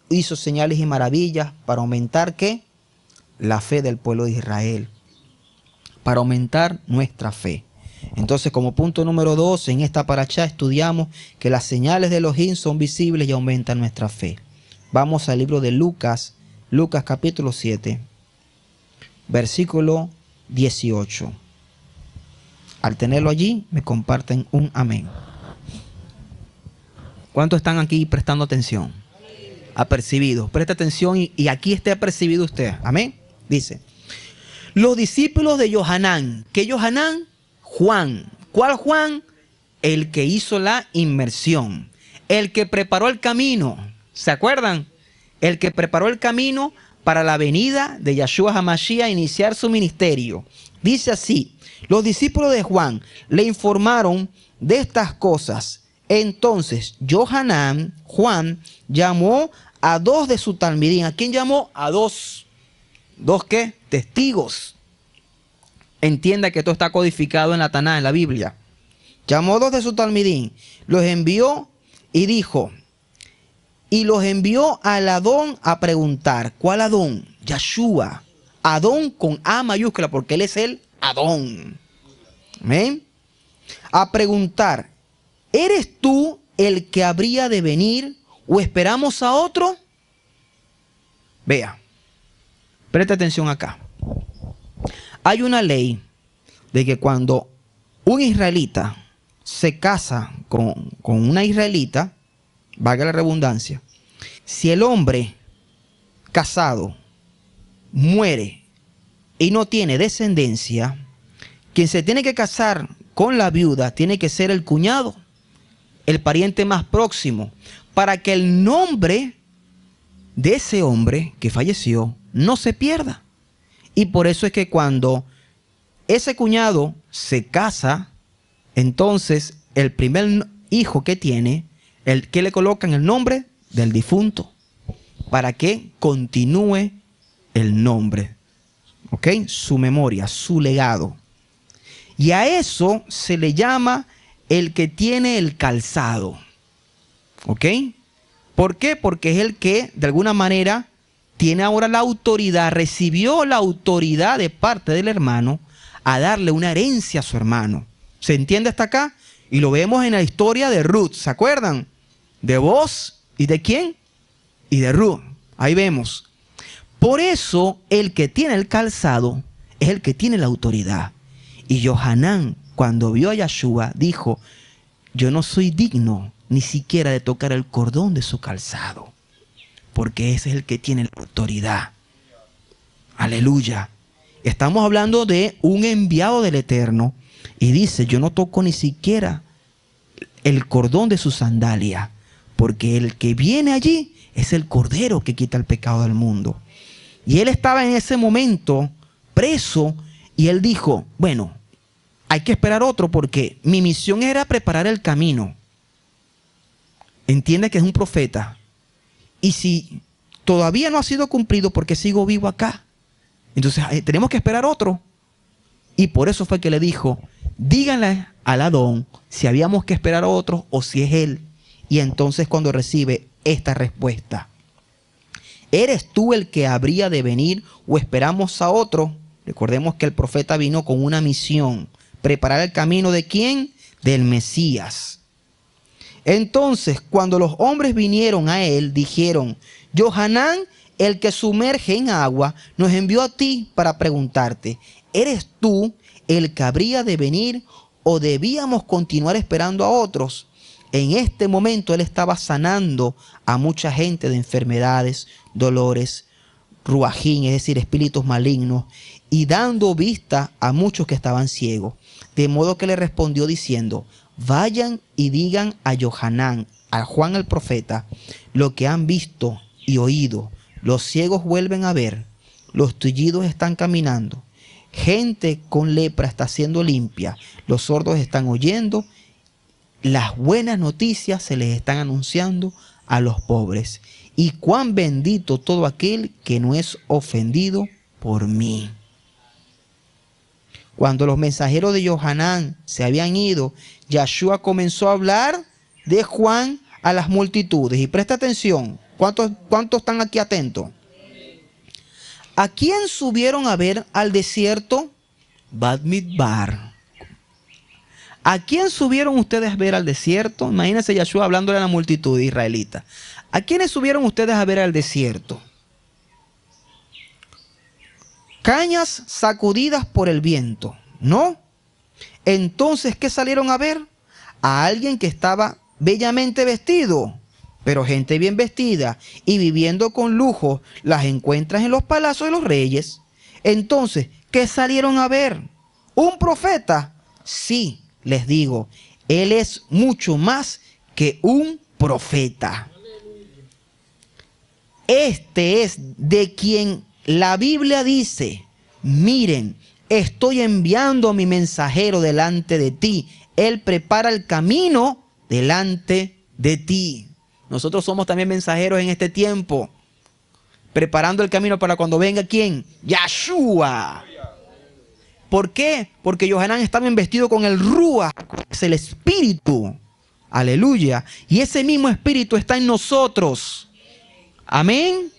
hizo señales y maravillas para aumentar ¿qué? La fe del pueblo de Israel. Para aumentar nuestra fe. Entonces, como punto número 2, en esta parashá estudiamos que las señales de Elohim son visibles y aumentan nuestra fe. Vamos al libro de Lucas, Lucas capítulo 7, versículo 18. Al tenerlo allí, me comparten un amén. ¿Cuántos están aquí prestando atención? Apercibidos. Presta atención y aquí esté apercibido usted. Amén. Dice: los discípulos de Yohanan. ¿Qué Yohanan? Juan. ¿Cuál Juan? el que hizo la inmersión, el que preparó el camino. ¿Se acuerdan? El que preparó el camino para la venida de Yahshua HaMashiach a iniciar su ministerio. Dice así: los discípulos de Juan le informaron de estas cosas. Entonces Juan llamó a dos de su talmidín. ¿A quién llamó? A dos. ¿Dos qué? Testigos. Entienda que esto está codificado en la Taná, en la Biblia. Llamó a dos de su talmidín, los envió y dijo, y los envió al Adón a preguntar. ¿Cuál Adón? Yahshua. Adón con A mayúscula, porque él es el Adón. ¿Amén? A preguntar, ¿eres tú el que habría de venir o esperamos a otro? Vea, preste atención acá. Hay una ley de que cuando un israelita se casa con una israelita, valga la redundancia, si el hombre casado muere y no tiene descendencia, quien se tiene que casar con la viuda tiene que ser el cuñado, el pariente más próximo, para que el nombre de ese hombre que falleció no se pierda. Y por eso es que cuando ese cuñado se casa, entonces el primer hijo que tiene, el que le colocan el nombre del difunto, para que continúe el nombre, ¿ok? Su memoria, su legado. Y a eso se le llama el que tiene el calzado, ¿ok? ¿Por qué? Porque es el que de alguna manera tiene ahora la autoridad, recibió la autoridad de parte del hermano a darle una herencia a su hermano. ¿Se entiende hasta acá? Y lo vemos en la historia de Ruth, ¿se acuerdan? De Boaz y de quién? Y de Ruth. Ahí vemos. Por eso el que tiene el calzado es el que tiene la autoridad. Y Johanán, cuando vio a Yahshua, dijo, yo no soy digno ni siquiera de tocar el cordón de su calzado, porque ese es el que tiene la autoridad. Aleluya. Estamos hablando de un enviado del Eterno. Y dice, yo no toco ni siquiera el cordón de su sandalia, porque el que viene allí es el Cordero que quita el pecado del mundo. Y él estaba en ese momento preso y él dijo, bueno, hay que esperar otro porque mi misión era preparar el camino. Entiende que es un profeta. Y si todavía no ha sido cumplido, porque sigo vivo acá, entonces tenemos que esperar otro. Y por eso fue que le dijo, díganle al Adón si habíamos que esperar a otro o si es él. Y entonces cuando recibe esta respuesta, ¿eres tú el que habría de venir o esperamos a otro? Recordemos que el profeta vino con una misión, preparar el camino ¿de quién? Del Mesías. Entonces cuando los hombres vinieron a él, dijeron, Johanán, el que sumerge en agua, nos envió a ti para preguntarte, ¿eres tú el que habría de venir o debíamos continuar esperando a otros? En este momento él estaba sanando a mucha gente de enfermedades, dolores, ruajín, es decir, espíritus malignos, y dando vista a muchos que estaban ciegos. De modo que le respondió diciendo, vayan y digan a Johanán, a Juan el profeta, lo que han visto y oído. Los ciegos vuelven a ver, los tullidos están caminando, gente con lepra está siendo limpia, los sordos están oyendo, las buenas noticias se les están anunciando a los pobres. Y cuán bendito todo aquel que no es ofendido por mí. Cuando los mensajeros de Johanán se habían ido, Yahshua comenzó a hablar de Juan a las multitudes. Y presta atención, ¿cuántos están aquí atentos? ¿A quién subieron a ver al desierto? Bamidbar. ¿A quién subieron ustedes a ver al desierto? Imagínense Yahshua hablándole a la multitud israelita. ¿A quiénes subieron ustedes a ver al desierto? Cañas sacudidas por el viento, ¿no? Entonces, ¿qué salieron a ver? A alguien que estaba bellamente vestido. Pero gente bien vestida y viviendo con lujo las encuentras en los palacios de los reyes. Entonces, ¿qué salieron a ver? ¿Un profeta? Sí, les digo, Él es mucho más que un profeta. Este es de quien la Biblia dice, miren, estoy enviando a mi mensajero delante de ti. Él prepara el camino delante de ti. Nosotros somos también mensajeros en este tiempo, preparando el camino para cuando venga ¿quién? Yahshua. ¿Por qué? Porque Johanán estaba investido con el Ruach, es el Espíritu. Aleluya. Y ese mismo Espíritu está en nosotros. Amén.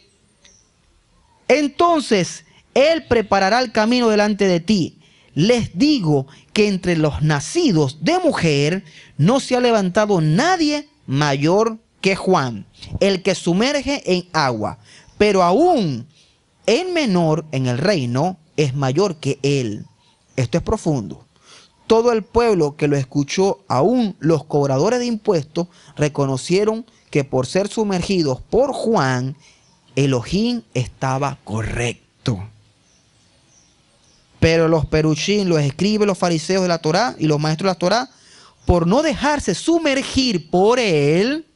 Entonces, Él preparará el camino delante de ti. Les digo que entre los nacidos de mujer no se ha levantado nadie mayor que Juan, el que sumerge en agua. Pero aún el menor en el reino es mayor que él. Esto es profundo. Todo el pueblo que lo escuchó, aún los cobradores de impuestos, reconocieron que por ser sumergidos por Juan, Elohim estaba correcto. Pero los perushim, los escribas, los fariseos de la Torá y los maestros de la Torá, por no dejarse sumergir por él,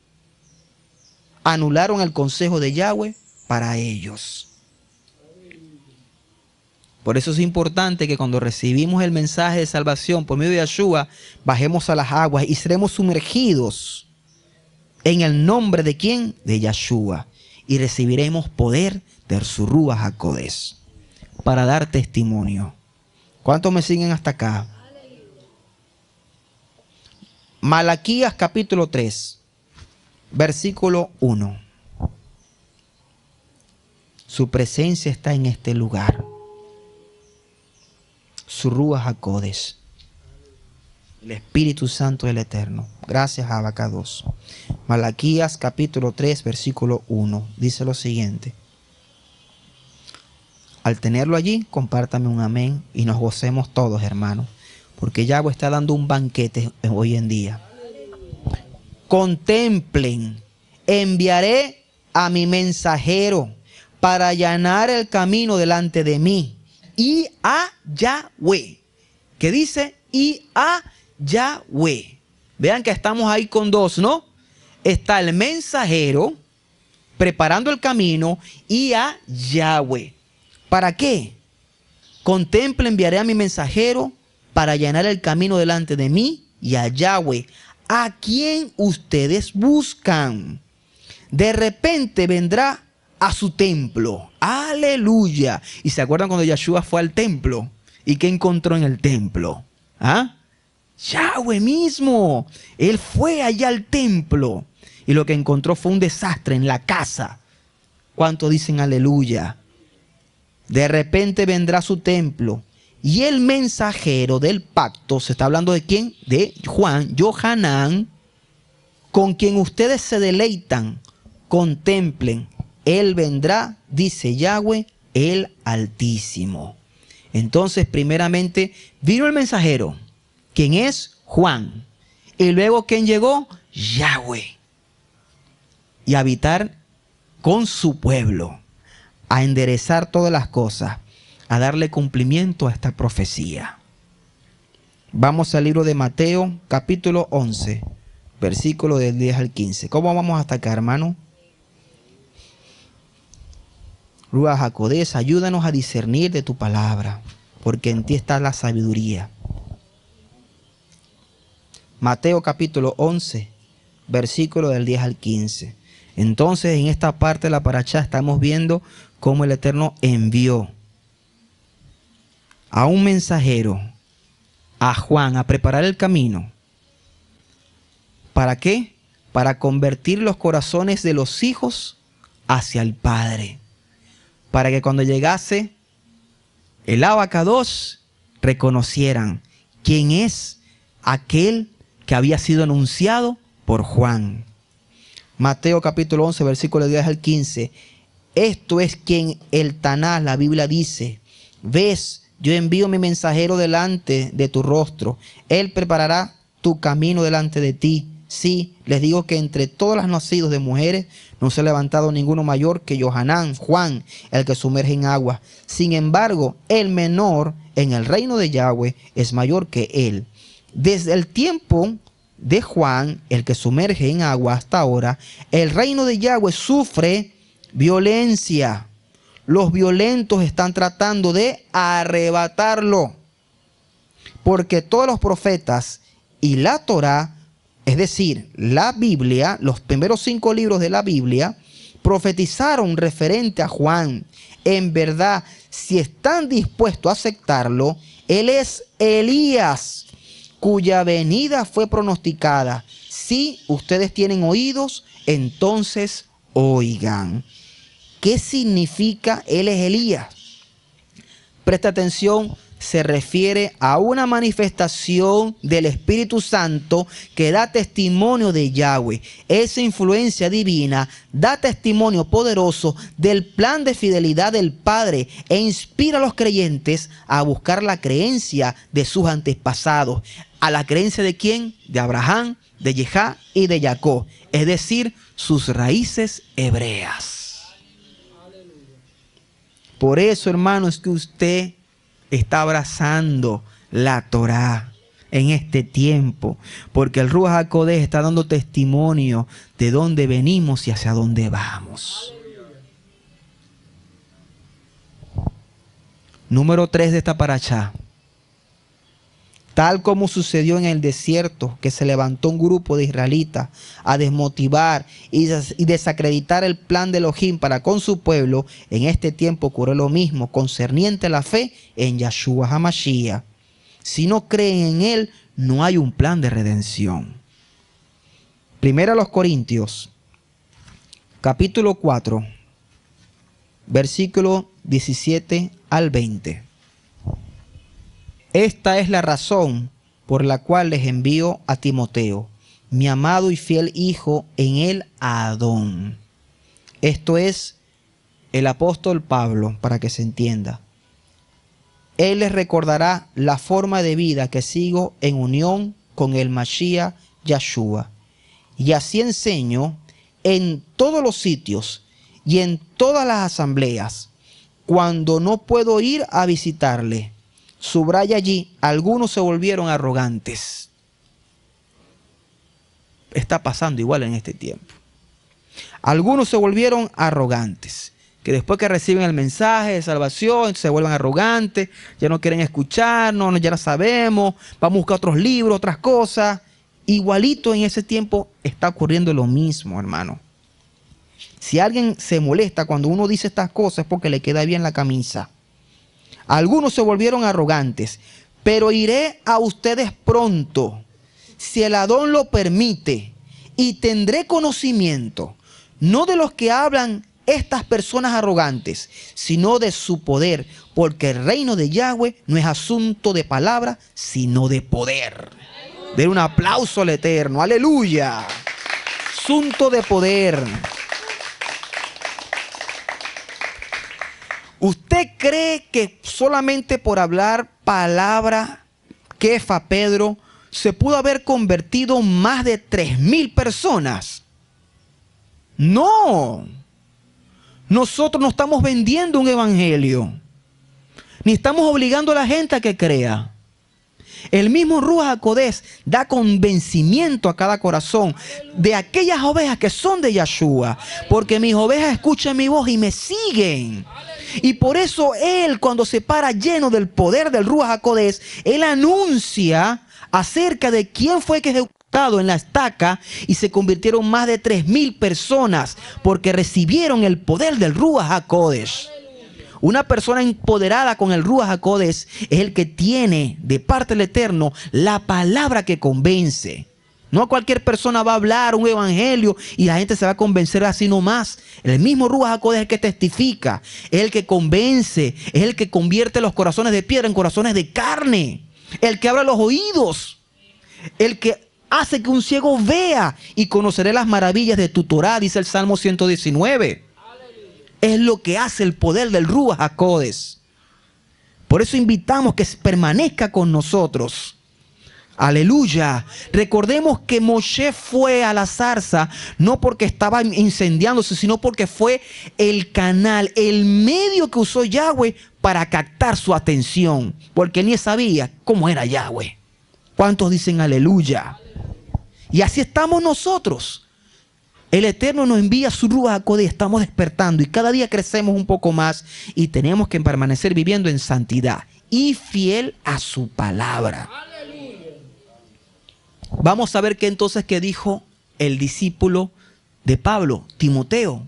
anularon el consejo de Yahweh para ellos. Por eso es importante que cuando recibimos el mensaje de salvación por medio de Yahshua, bajemos a las aguas y seremos sumergidos en el nombre de ¿quién? De Yahshua. Y recibiremos poder de su Ruach HaKodesh para dar testimonio. ¿Cuántos me siguen hasta acá? Malaquías capítulo 3, versículo 1. Su presencia está en este lugar. Su Ruach HaKodesh, el Espíritu Santo del Eterno. Gracias a Abacados. Malaquías capítulo 3, versículo 1. Dice lo siguiente. Al tenerlo allí, compártame un amén y nos gocemos todos, hermanos. Porque Yahweh está dando un banquete hoy en día. Contemplen, enviaré a mi mensajero para allanar el camino delante de mí. Y a Yahweh. ¿Qué dice? Y a Yahweh. Vean que estamos ahí con dos, ¿no? Está el mensajero preparando el camino y a Yahweh. ¿Para qué? Contemplen, enviaré a mi mensajero para allanar el camino delante de mí y a Yahweh, a quien ustedes buscan. De repente vendrá a su templo. Aleluya. ¿Y se acuerdan cuando Yahshua fue al templo? ¿Y qué encontró en el templo? ¿Ah? Yahweh mismo. Él fue allá al templo. Y lo que encontró fue un desastre en la casa. ¿Cuántos dicen aleluya? De repente vendrá a su templo. Y el mensajero del pacto, ¿se está hablando de quién? De Juan, Johanán, con quien ustedes se deleitan. Contemplen. Él vendrá, dice Yahweh, el Altísimo. Entonces, primeramente, vino el mensajero, quien es Juan. Y luego, ¿quién llegó? Yahweh. Y a habitar con su pueblo, a enderezar todas las cosas, a darle cumplimiento a esta profecía. Vamos al libro de Mateo, capítulo 11, versículo del 10 al 15. ¿Cómo vamos hasta acá, hermano? Ruach HaKodesh, ayúdanos a discernir de tu palabra, porque en ti está la sabiduría. Mateo capítulo 11, versículo del 10 al 15. Entonces, en esta parte de la parashá estamos viendo cómo el Eterno envió a un mensajero, a Juan, a preparar el camino. ¿Para qué? Para convertir los corazones de los hijos hacia el Padre. Para que cuando llegase el Abacados reconocieran quién es aquel que había sido anunciado por Juan. Mateo capítulo 11, versículo 10 al 15. Esto es quien el Tanás, la Biblia dice, ves, yo envío mi mensajero delante de tu rostro. Él preparará tu camino delante de ti. Sí, les digo que entre todos los nacidos de mujeres no se ha levantado ninguno mayor que Johanán, Juan, el que sumerge en agua. Sin embargo, el menor en el reino de Yahweh es mayor que él. Desde el tiempo de Juan, el que sumerge en agua hasta ahora, el reino de Yahweh sufre violencia. Los violentos están tratando de arrebatarlo. Porque todos los profetas y la Torá, es decir, la Biblia, los primeros 5 libros de la Biblia, profetizaron referente a Juan. En verdad, si están dispuestos a aceptarlo, él es Elías, cuya venida fue pronosticada. Si ustedes tienen oídos, entonces oigan. ¿Qué significa él es Elías? Presta atención. Se refiere a una manifestación del Espíritu Santo que da testimonio de Yahweh. Esa influencia divina da testimonio poderoso del plan de fidelidad del Padre e inspira a los creyentes a buscar la creencia de sus antepasados. ¿A la creencia de quién? De Abraham, de Yehá y de Jacob. Es decir, sus raíces hebreas. Por eso, hermano, es que usted está abrazando la Torá en este tiempo, porque el Ruach HaKodesh está dando testimonio de dónde venimos y hacia dónde vamos. Número 3 de esta parashá. Tal como sucedió en el desierto, que se levantó un grupo de israelitas a desmotivar y desacreditar el plan de Elohim para con su pueblo, en este tiempo ocurrió lo mismo concerniente a la fe en Yahshua HaMashiach. Si no creen en él, no hay un plan de redención. Primera a los Corintios, capítulo 4, versículo 17 al 20. Esta es la razón por la cual les envío a Timoteo, mi amado y fiel hijo en el Adón. Esto es el apóstol Pablo, para que se entienda. Él les recordará la forma de vida que sigo en unión con el Mashiach Yahshua. Y así enseño en todos los sitios y en todas las asambleas, cuando no puedo ir a visitarle. Subraya allí, algunos se volvieron arrogantes. Está pasando igual en este tiempo. Algunos se volvieron arrogantes, que después que reciben el mensaje de salvación, se vuelven arrogantes, ya no quieren escucharnos, ya lo sabemos, vamos a buscar otros libros, otras cosas. Igualito en ese tiempo está ocurriendo lo mismo, hermano. Si alguien se molesta cuando uno dice estas cosas es porque le queda bien la camisa. Algunos se volvieron arrogantes, pero iré a ustedes pronto, si el Adón lo permite, y tendré conocimiento, no de los que hablan estas personas arrogantes, sino de su poder, porque el reino de Yahweh no es asunto de palabra, sino de poder. Den un aplauso al Eterno, aleluya. Asunto de poder. ¿Usted cree que solamente por hablar palabra, Kefa, Pedro, se pudo haber convertido más de 3,000 personas? No. Nosotros no estamos vendiendo un evangelio, ni estamos obligando a la gente a que crea. El mismo Ruach HaKodesh da convencimiento a cada corazón de aquellas ovejas que son de Yahshua, porque mis ovejas escuchan mi voz y me siguen. Y por eso él, cuando se para lleno del poder del Ruach HaKodesh, él anuncia acerca de quién fue que ejecutado en la estaca, y se convirtieron más de 3,000 personas porque recibieron el poder del Ruach HaKodesh. Una persona empoderada con el Ruach HaKodesh es el que tiene de parte del Eterno la palabra que convence. No cualquier persona va a hablar un evangelio y la gente se va a convencer así nomás. El mismo Ruach HaKodesh es el que testifica, es el que convence, es el que convierte los corazones de piedra en corazones de carne, el que abre los oídos, el que hace que un ciego vea, y conoceré las maravillas de tu Torá, dice el Salmo 119. Es lo que hace el poder del Ruach HaKodesh. Por eso invitamos que permanezca con nosotros. Aleluya. Recordemos que Moshe fue a la zarza no porque estaba incendiándose, sino porque fue el canal, el medio que usó Yahweh para captar su atención, porque ni sabía cómo era Yahweh. ¿Cuántos dicen aleluya? Y así estamos nosotros. El Eterno nos envía su Ruach HaKodesh, estamos despertando y cada día crecemos un poco más y tenemos que permanecer viviendo en santidad y fiel a su palabra. Vamos a ver qué entonces qué dijo el discípulo de Pablo, Timoteo.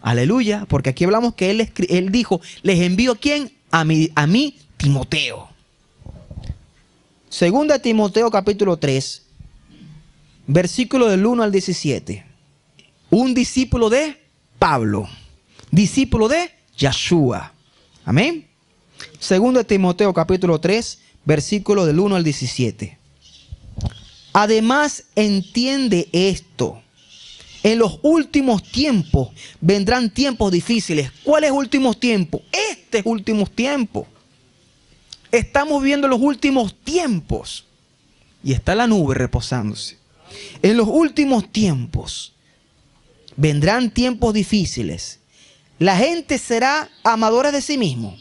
Aleluya, porque aquí hablamos que él dijo, les envío ¿quién? A mí, Timoteo. Segunda Timoteo capítulo 3, versículo del 1 al 17. Un discípulo de Pablo, discípulo de Yeshua. Amén. Segunda Timoteo capítulo 3, versículo del 1 al 17. Además, entiende esto. En los últimos tiempos vendrán tiempos difíciles. ¿Cuáles últimos tiempos? Este es últimos tiempos. Estamos viendo los últimos tiempos. Y está la nube reposándose. En los últimos tiempos vendrán tiempos difíciles. La gente será amadora de sí mismo,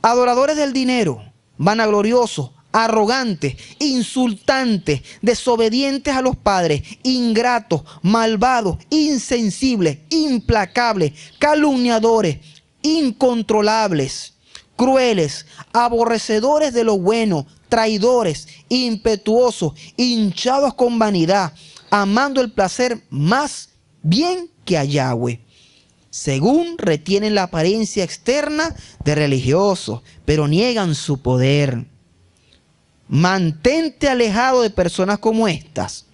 adoradores del dinero, vanagloriosos, arrogantes, insultantes, desobedientes a los padres, ingratos, malvados, insensibles, implacables, calumniadores, incontrolables, crueles, aborrecedores de lo bueno, traidores, impetuosos, hinchados con vanidad, amando el placer más bien que a Yahweh. Según retienen la apariencia externa de religiosos, pero niegan su poder. Mantente alejado de personas como estas,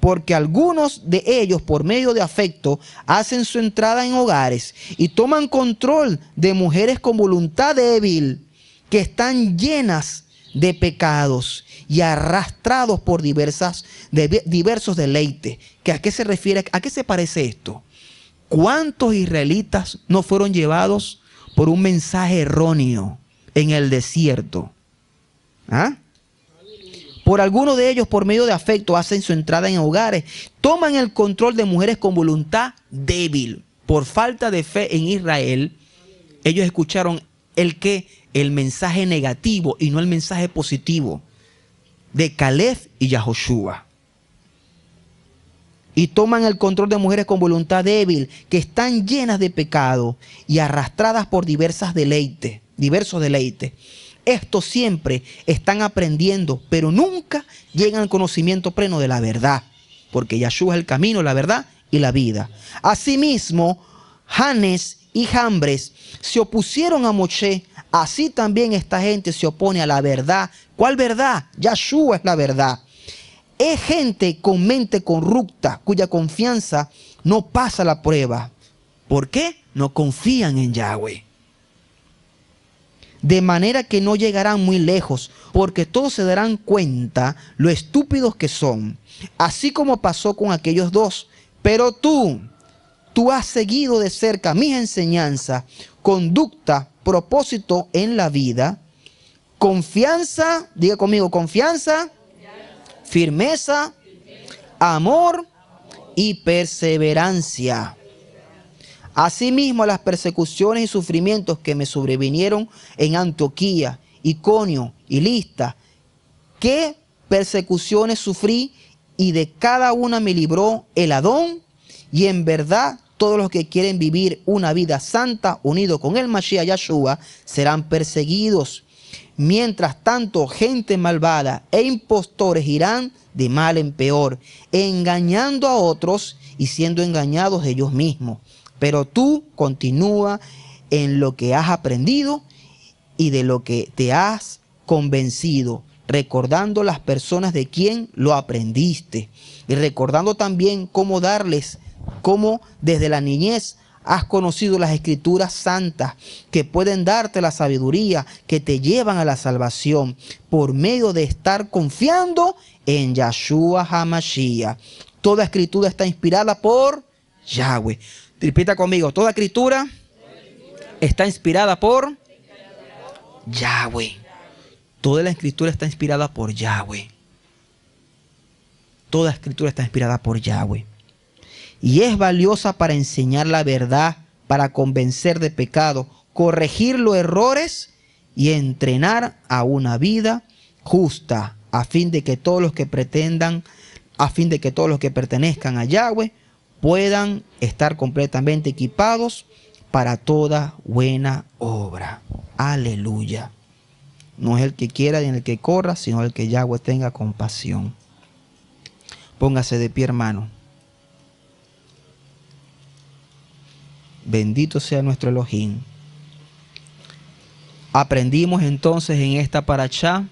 porque algunos de ellos, por medio de afecto, hacen su entrada en hogares y toman control de mujeres con voluntad débil, que están llenas de pecados y arrastrados por diversos deleites. ¿A qué se refiere? ¿A qué se parece esto? ¿Cuántos israelitas no fueron llevados por un mensaje erróneo en el desierto? ¿Ah? Por alguno de ellos, por medio de afecto, hacen su entrada en hogares, toman el control de mujeres con voluntad débil. Por falta de fe en Israel, ellos escucharon el mensaje negativo y no el mensaje positivo de Caleb y Yahoshua. Y toman el control de mujeres con voluntad débil, que están llenas de pecado y arrastradas por diversos deleites. Estos siempre están aprendiendo, pero nunca llegan al conocimiento pleno de la verdad, porque Yeshua es el camino, la verdad y la vida. Asimismo, Janes y Jambres se opusieron a Moshe. Así también esta gente se opone a la verdad. ¿Cuál verdad? Yeshua es la verdad. Es gente con mente corrupta, cuya confianza no pasa la prueba. ¿Por qué? No confían en Yahweh. De manera que no llegarán muy lejos, porque todos se darán cuenta lo estúpidos que son, así como pasó con aquellos dos. Pero tú has seguido de cerca mis enseñanzas, conducta, propósito en la vida, confianza, diga conmigo, confianza, firmeza, amor y perseverancia. Asimismo, las persecuciones y sufrimientos que me sobrevinieron en Antioquía, Iconio y Listra, ¿qué persecuciones sufrí? Y de cada una me libró el Adón. Y en verdad, todos los que quieren vivir una vida santa, unido con el Mashiach Yeshua, serán perseguidos. Mientras tanto, gente malvada e impostores irán de mal en peor, engañando a otros y siendo engañados ellos mismos. Pero tú continúa en lo que has aprendido y de lo que te has convencido, recordando las personas de quien lo aprendiste y recordando también cómo desde la niñez has conocido las escrituras santas que pueden darte la sabiduría, que te llevan a la salvación por medio de estar confiando en Yeshua HaMashiach. Toda escritura está inspirada por Yahweh. Repita conmigo, toda escritura está inspirada por Yahweh. Toda la escritura está inspirada por Yahweh. Toda escritura está inspirada por Yahweh. Y es valiosa para enseñar la verdad, para convencer de pecado, corregir los errores y entrenar a una vida justa, a fin de que todos los que pretendan a fin de que todos los que pertenezcan a Yahweh puedan estar completamente equipados para toda buena obra. Aleluya. No es el que quiera ni el que corra, sino el que Yahweh tenga compasión. Póngase de pie, hermano. Bendito sea nuestro Elohim. Aprendimos entonces en esta parashá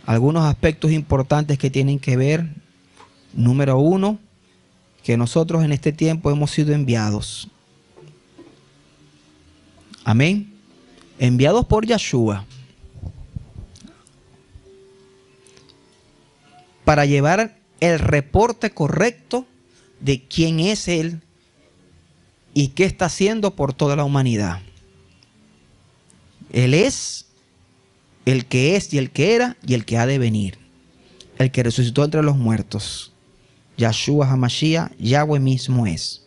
algunos aspectos importantes que tienen que ver. Número 1, que nosotros en este tiempo hemos sido enviados. Amén. Enviados por Yahshua para llevar el reporte correcto de quién es Él y qué está haciendo por toda la humanidad. Él es el que es y el que era y el que ha de venir. El que resucitó entre los muertos. Yahshua HaMashiach, Yahweh mismo es.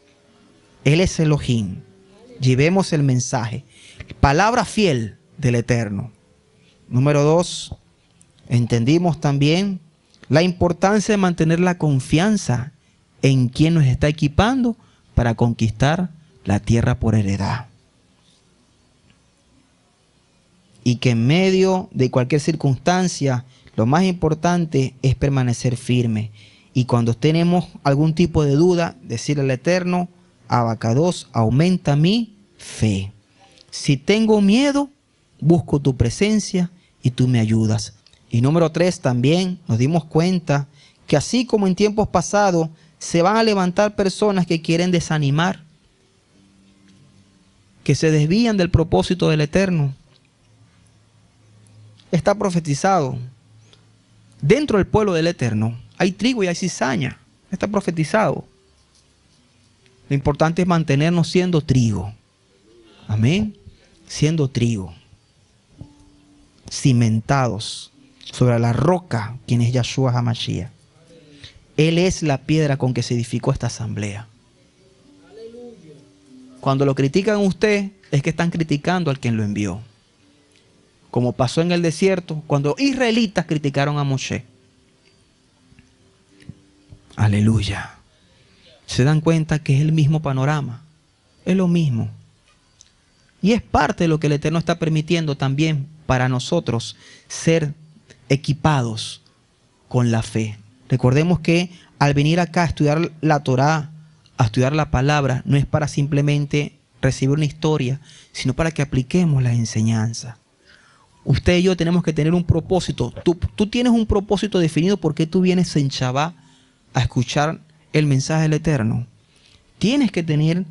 Él es Elohim. Llevemos el mensaje. Palabra fiel del Eterno. Número 2. Entendimos también la importancia de mantener la confianza en quien nos está equipando para conquistar la tierra por heredad. Y que en medio de cualquier circunstancia, lo más importante es permanecer firme. Y cuando tenemos algún tipo de duda, decirle al Eterno, Abacados, aumenta mi fe. Si tengo miedo, busco tu presencia y tú me ayudas. Y número 3, también nos dimos cuenta que así como en tiempos pasados se van a levantar personas que quieren desanimar, que se desvían del propósito del Eterno. Está profetizado. Dentro del pueblo del Eterno hay trigo y hay cizaña. Está profetizado. Lo importante es mantenernos siendo trigo. Amén. Siendo trigo. Cimentados sobre la roca, quien es Yahshua HaMashiach. Él es la piedra con que se edificó esta asamblea. Cuando lo critican a usted, es que están criticando al quien lo envió. Como pasó en el desierto, cuando israelitas criticaron a Moshe. Aleluya. Se dan cuenta que es el mismo panorama. Es lo mismo. Y es parte de lo que el Eterno está permitiendo también para nosotros ser equipados con la fe. Recordemos que al venir acá a estudiar la Torá, a estudiar la palabra, no es para simplemente recibir una historia, sino para que apliquemos la enseñanza. Usted y yo tenemos que tener un propósito. Tú tienes un propósito definido porque tú vienes en Shabbat a escuchar el mensaje del Eterno. Tienes que tener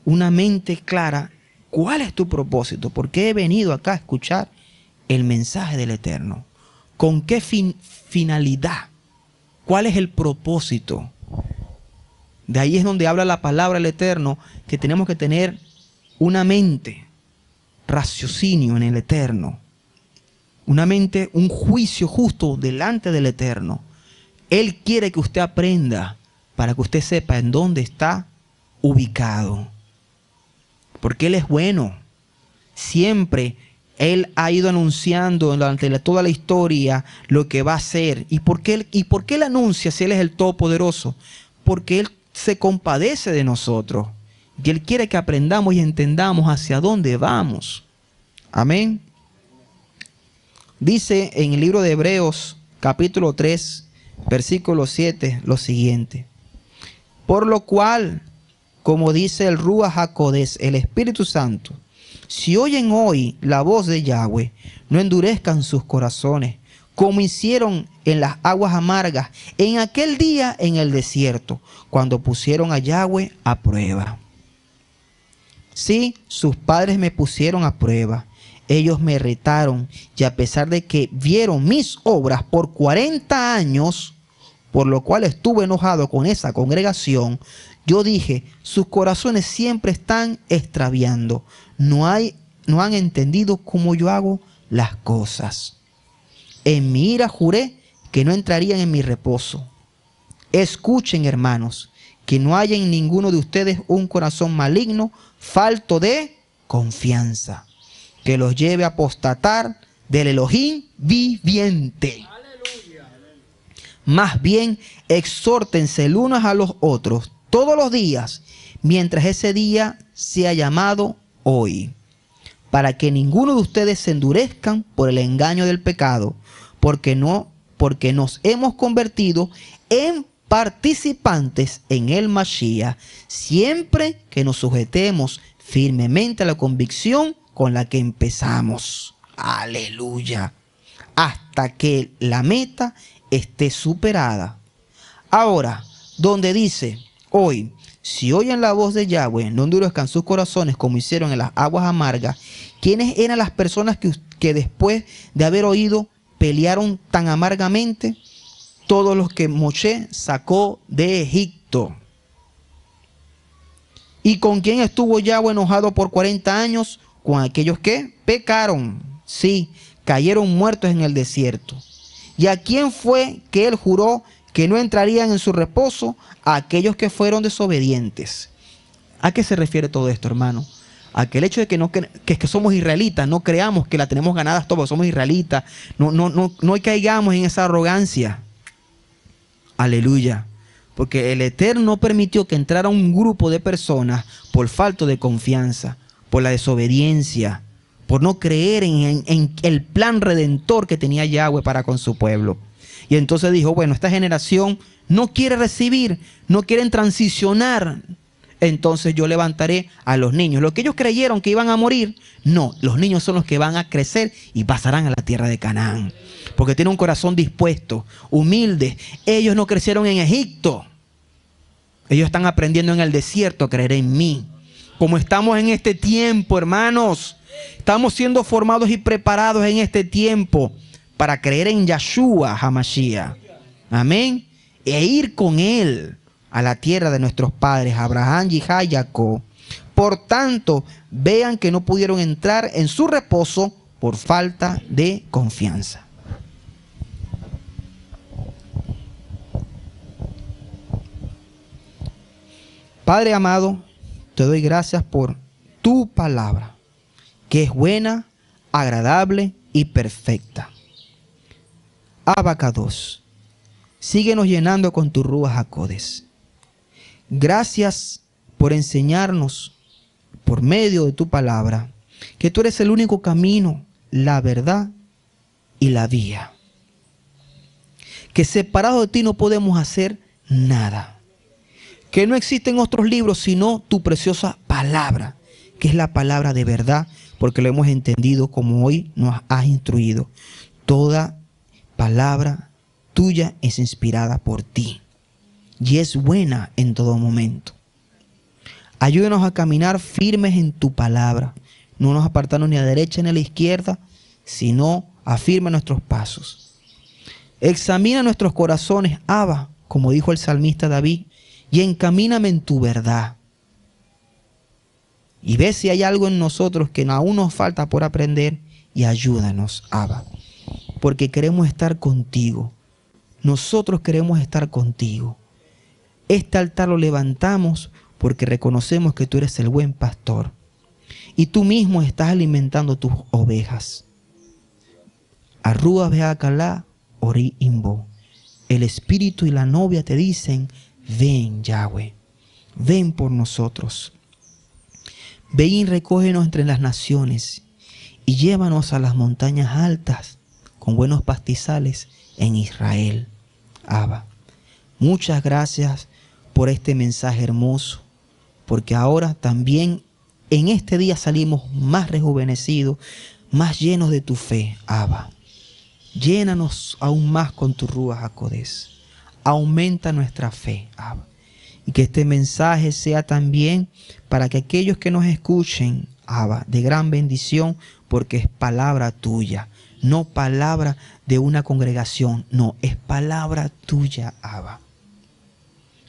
una mente clara. ¿Cuál es tu propósito? ¿Por qué he venido acá a escuchar el mensaje del Eterno? ¿Con qué finalidad? ¿Cuál es el propósito? De ahí es donde habla la palabra del Eterno, que tenemos que tener una mente, raciocinio en el Eterno. Una mente, un juicio justo delante del Eterno. Él quiere que usted aprenda para que usted sepa en dónde está ubicado. Porque Él es bueno. Siempre Él ha ido anunciando durante toda la historia lo que va a hacer. ¿Y por qué Él anuncia si Él es el Todopoderoso? Porque Él se compadece de nosotros. Y Él quiere que aprendamos y entendamos hacia dónde vamos. Amén. Dice en el libro de Hebreos, capítulo 3, versículo 7, lo siguiente. Por lo cual, como dice el Ruach HaKodesh, el Espíritu Santo, si oyen hoy la voz de Yahweh, no endurezcan sus corazones, como hicieron en las aguas amargas, en aquel día en el desierto, cuando pusieron a Yahweh a prueba. Sí, sus padres me pusieron a prueba. Ellos me retaron y a pesar de que vieron mis obras por 40 años, por lo cual estuve enojado con esa congregación, yo dije, sus corazones siempre están extraviando. No han entendido cómo yo hago las cosas. En mi ira juré que no entrarían en mi reposo. Escuchen, hermanos, que no haya en ninguno de ustedes un corazón maligno, falto de confianza, que los lleve a apostatar del Elohim viviente. Aleluya. Más bien, exhórtense el unos a los otros todos los días, mientras ese día sea llamado hoy, para que ninguno de ustedes se endurezcan por el engaño del pecado, porque nos hemos convertido en participantes en el Mashiach, siempre que nos sujetemos firmemente a la convicción con la que empezamos. Aleluya. Hasta que la meta esté superada. Ahora, donde dice hoy, si oyen la voz de Yahweh, no endurezcan sus corazones como hicieron en las aguas amargas. ¿Quiénes eran las personas que después de haber oído pelearon tan amargamente? Todos los que Moshe sacó de Egipto. ¿Y con quién estuvo Yahweh enojado por 40 años? Con aquellos que pecaron. Sí, cayeron muertos en el desierto. ¿Y a quién fue que él juró que no entrarían en su reposo? A aquellos que fueron desobedientes. ¿A qué se refiere todo esto, hermano? A que el hecho de que somos israelitas, no creamos que la tenemos ganadas todas, somos israelitas, no caigamos en esa arrogancia. Aleluya. Porque el Eterno permitió que entrara un grupo de personas por falta de confianza, por la desobediencia, por no creer en el plan redentor que tenía Yahweh para con su pueblo. Y entonces dijo, bueno, esta generación no quiere recibir, no quieren transicionar. Entonces yo levantaré a los niños. Lo que ellos creyeron que iban a morir, no, los niños son los que van a crecer y pasarán a la tierra de Canaán. Porque tienen un corazón dispuesto, humilde. Ellos no crecieron en Egipto. Ellos están aprendiendo en el desierto a creer en mí. Como estamos en este tiempo, hermanos, estamos siendo formados y preparados en este tiempo para creer en Yahshua HaMashiach. Amén. E ir con él a la tierra de nuestros padres, Abraham, Isaac y Jacob. Por tanto, vean que no pudieron entrar en su reposo por falta de confianza. Padre amado, te doy gracias por tu palabra, que es buena, agradable y perfecta. Abacados, síguenos llenando con tu Ruach HaKodesh. Gracias por enseñarnos por medio de tu palabra que tú eres el único camino, la verdad y la vía. Que separado de ti no podemos hacer nada. Que no existen otros libros sino tu preciosa palabra, que es la palabra de verdad, porque lo hemos entendido como hoy nos has instruido. Toda palabra tuya es inspirada por ti y es buena en todo momento. Ayúdanos a caminar firmes en tu palabra, no nos apartarnos ni a la derecha ni a la izquierda, sino afirma nuestros pasos. Examina nuestros corazones, Abba, como dijo el salmista David, y encamíname en tu verdad. Y ve si hay algo en nosotros que aún nos falta por aprender y ayúdanos, Abba, porque queremos estar contigo. Nosotros queremos estar contigo. Este altar lo levantamos porque reconocemos que tú eres el buen pastor y tú mismo estás alimentando tus ovejas. Arrúa beacalá, ori imbo. El espíritu y la novia te dicen, ven Yahweh, ven por nosotros. Ven y recógenos entre las naciones y llévanos a las montañas altas con buenos pastizales en Israel. Abba, muchas gracias por este mensaje hermoso, porque ahora también en este día salimos más rejuvenecidos, más llenos de tu fe, Abba. Llénanos aún más con tu Ruach HaKodesh. Aumenta nuestra fe, Abba. Y que este mensaje sea también para que aquellos que nos escuchen, Abba, de gran bendición, porque es palabra tuya, no palabra de una congregación, no, es palabra tuya, Abba.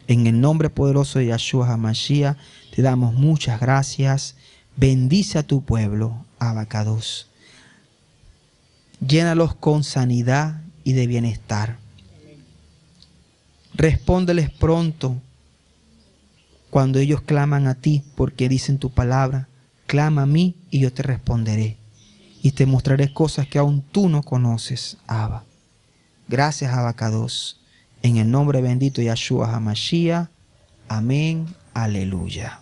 En el nombre poderoso de Yahshua HaMashiach, te damos muchas gracias. Bendice a tu pueblo, Abacados. Llénalos con sanidad y de bienestar. Respóndeles pronto cuando ellos claman a ti, porque dicen tu palabra, clama a mí y yo te responderé. Y te mostraré cosas que aún tú no conoces, Abba. Gracias, Abacados. En el nombre bendito de Yahshua HaMashiach. Amén. Aleluya.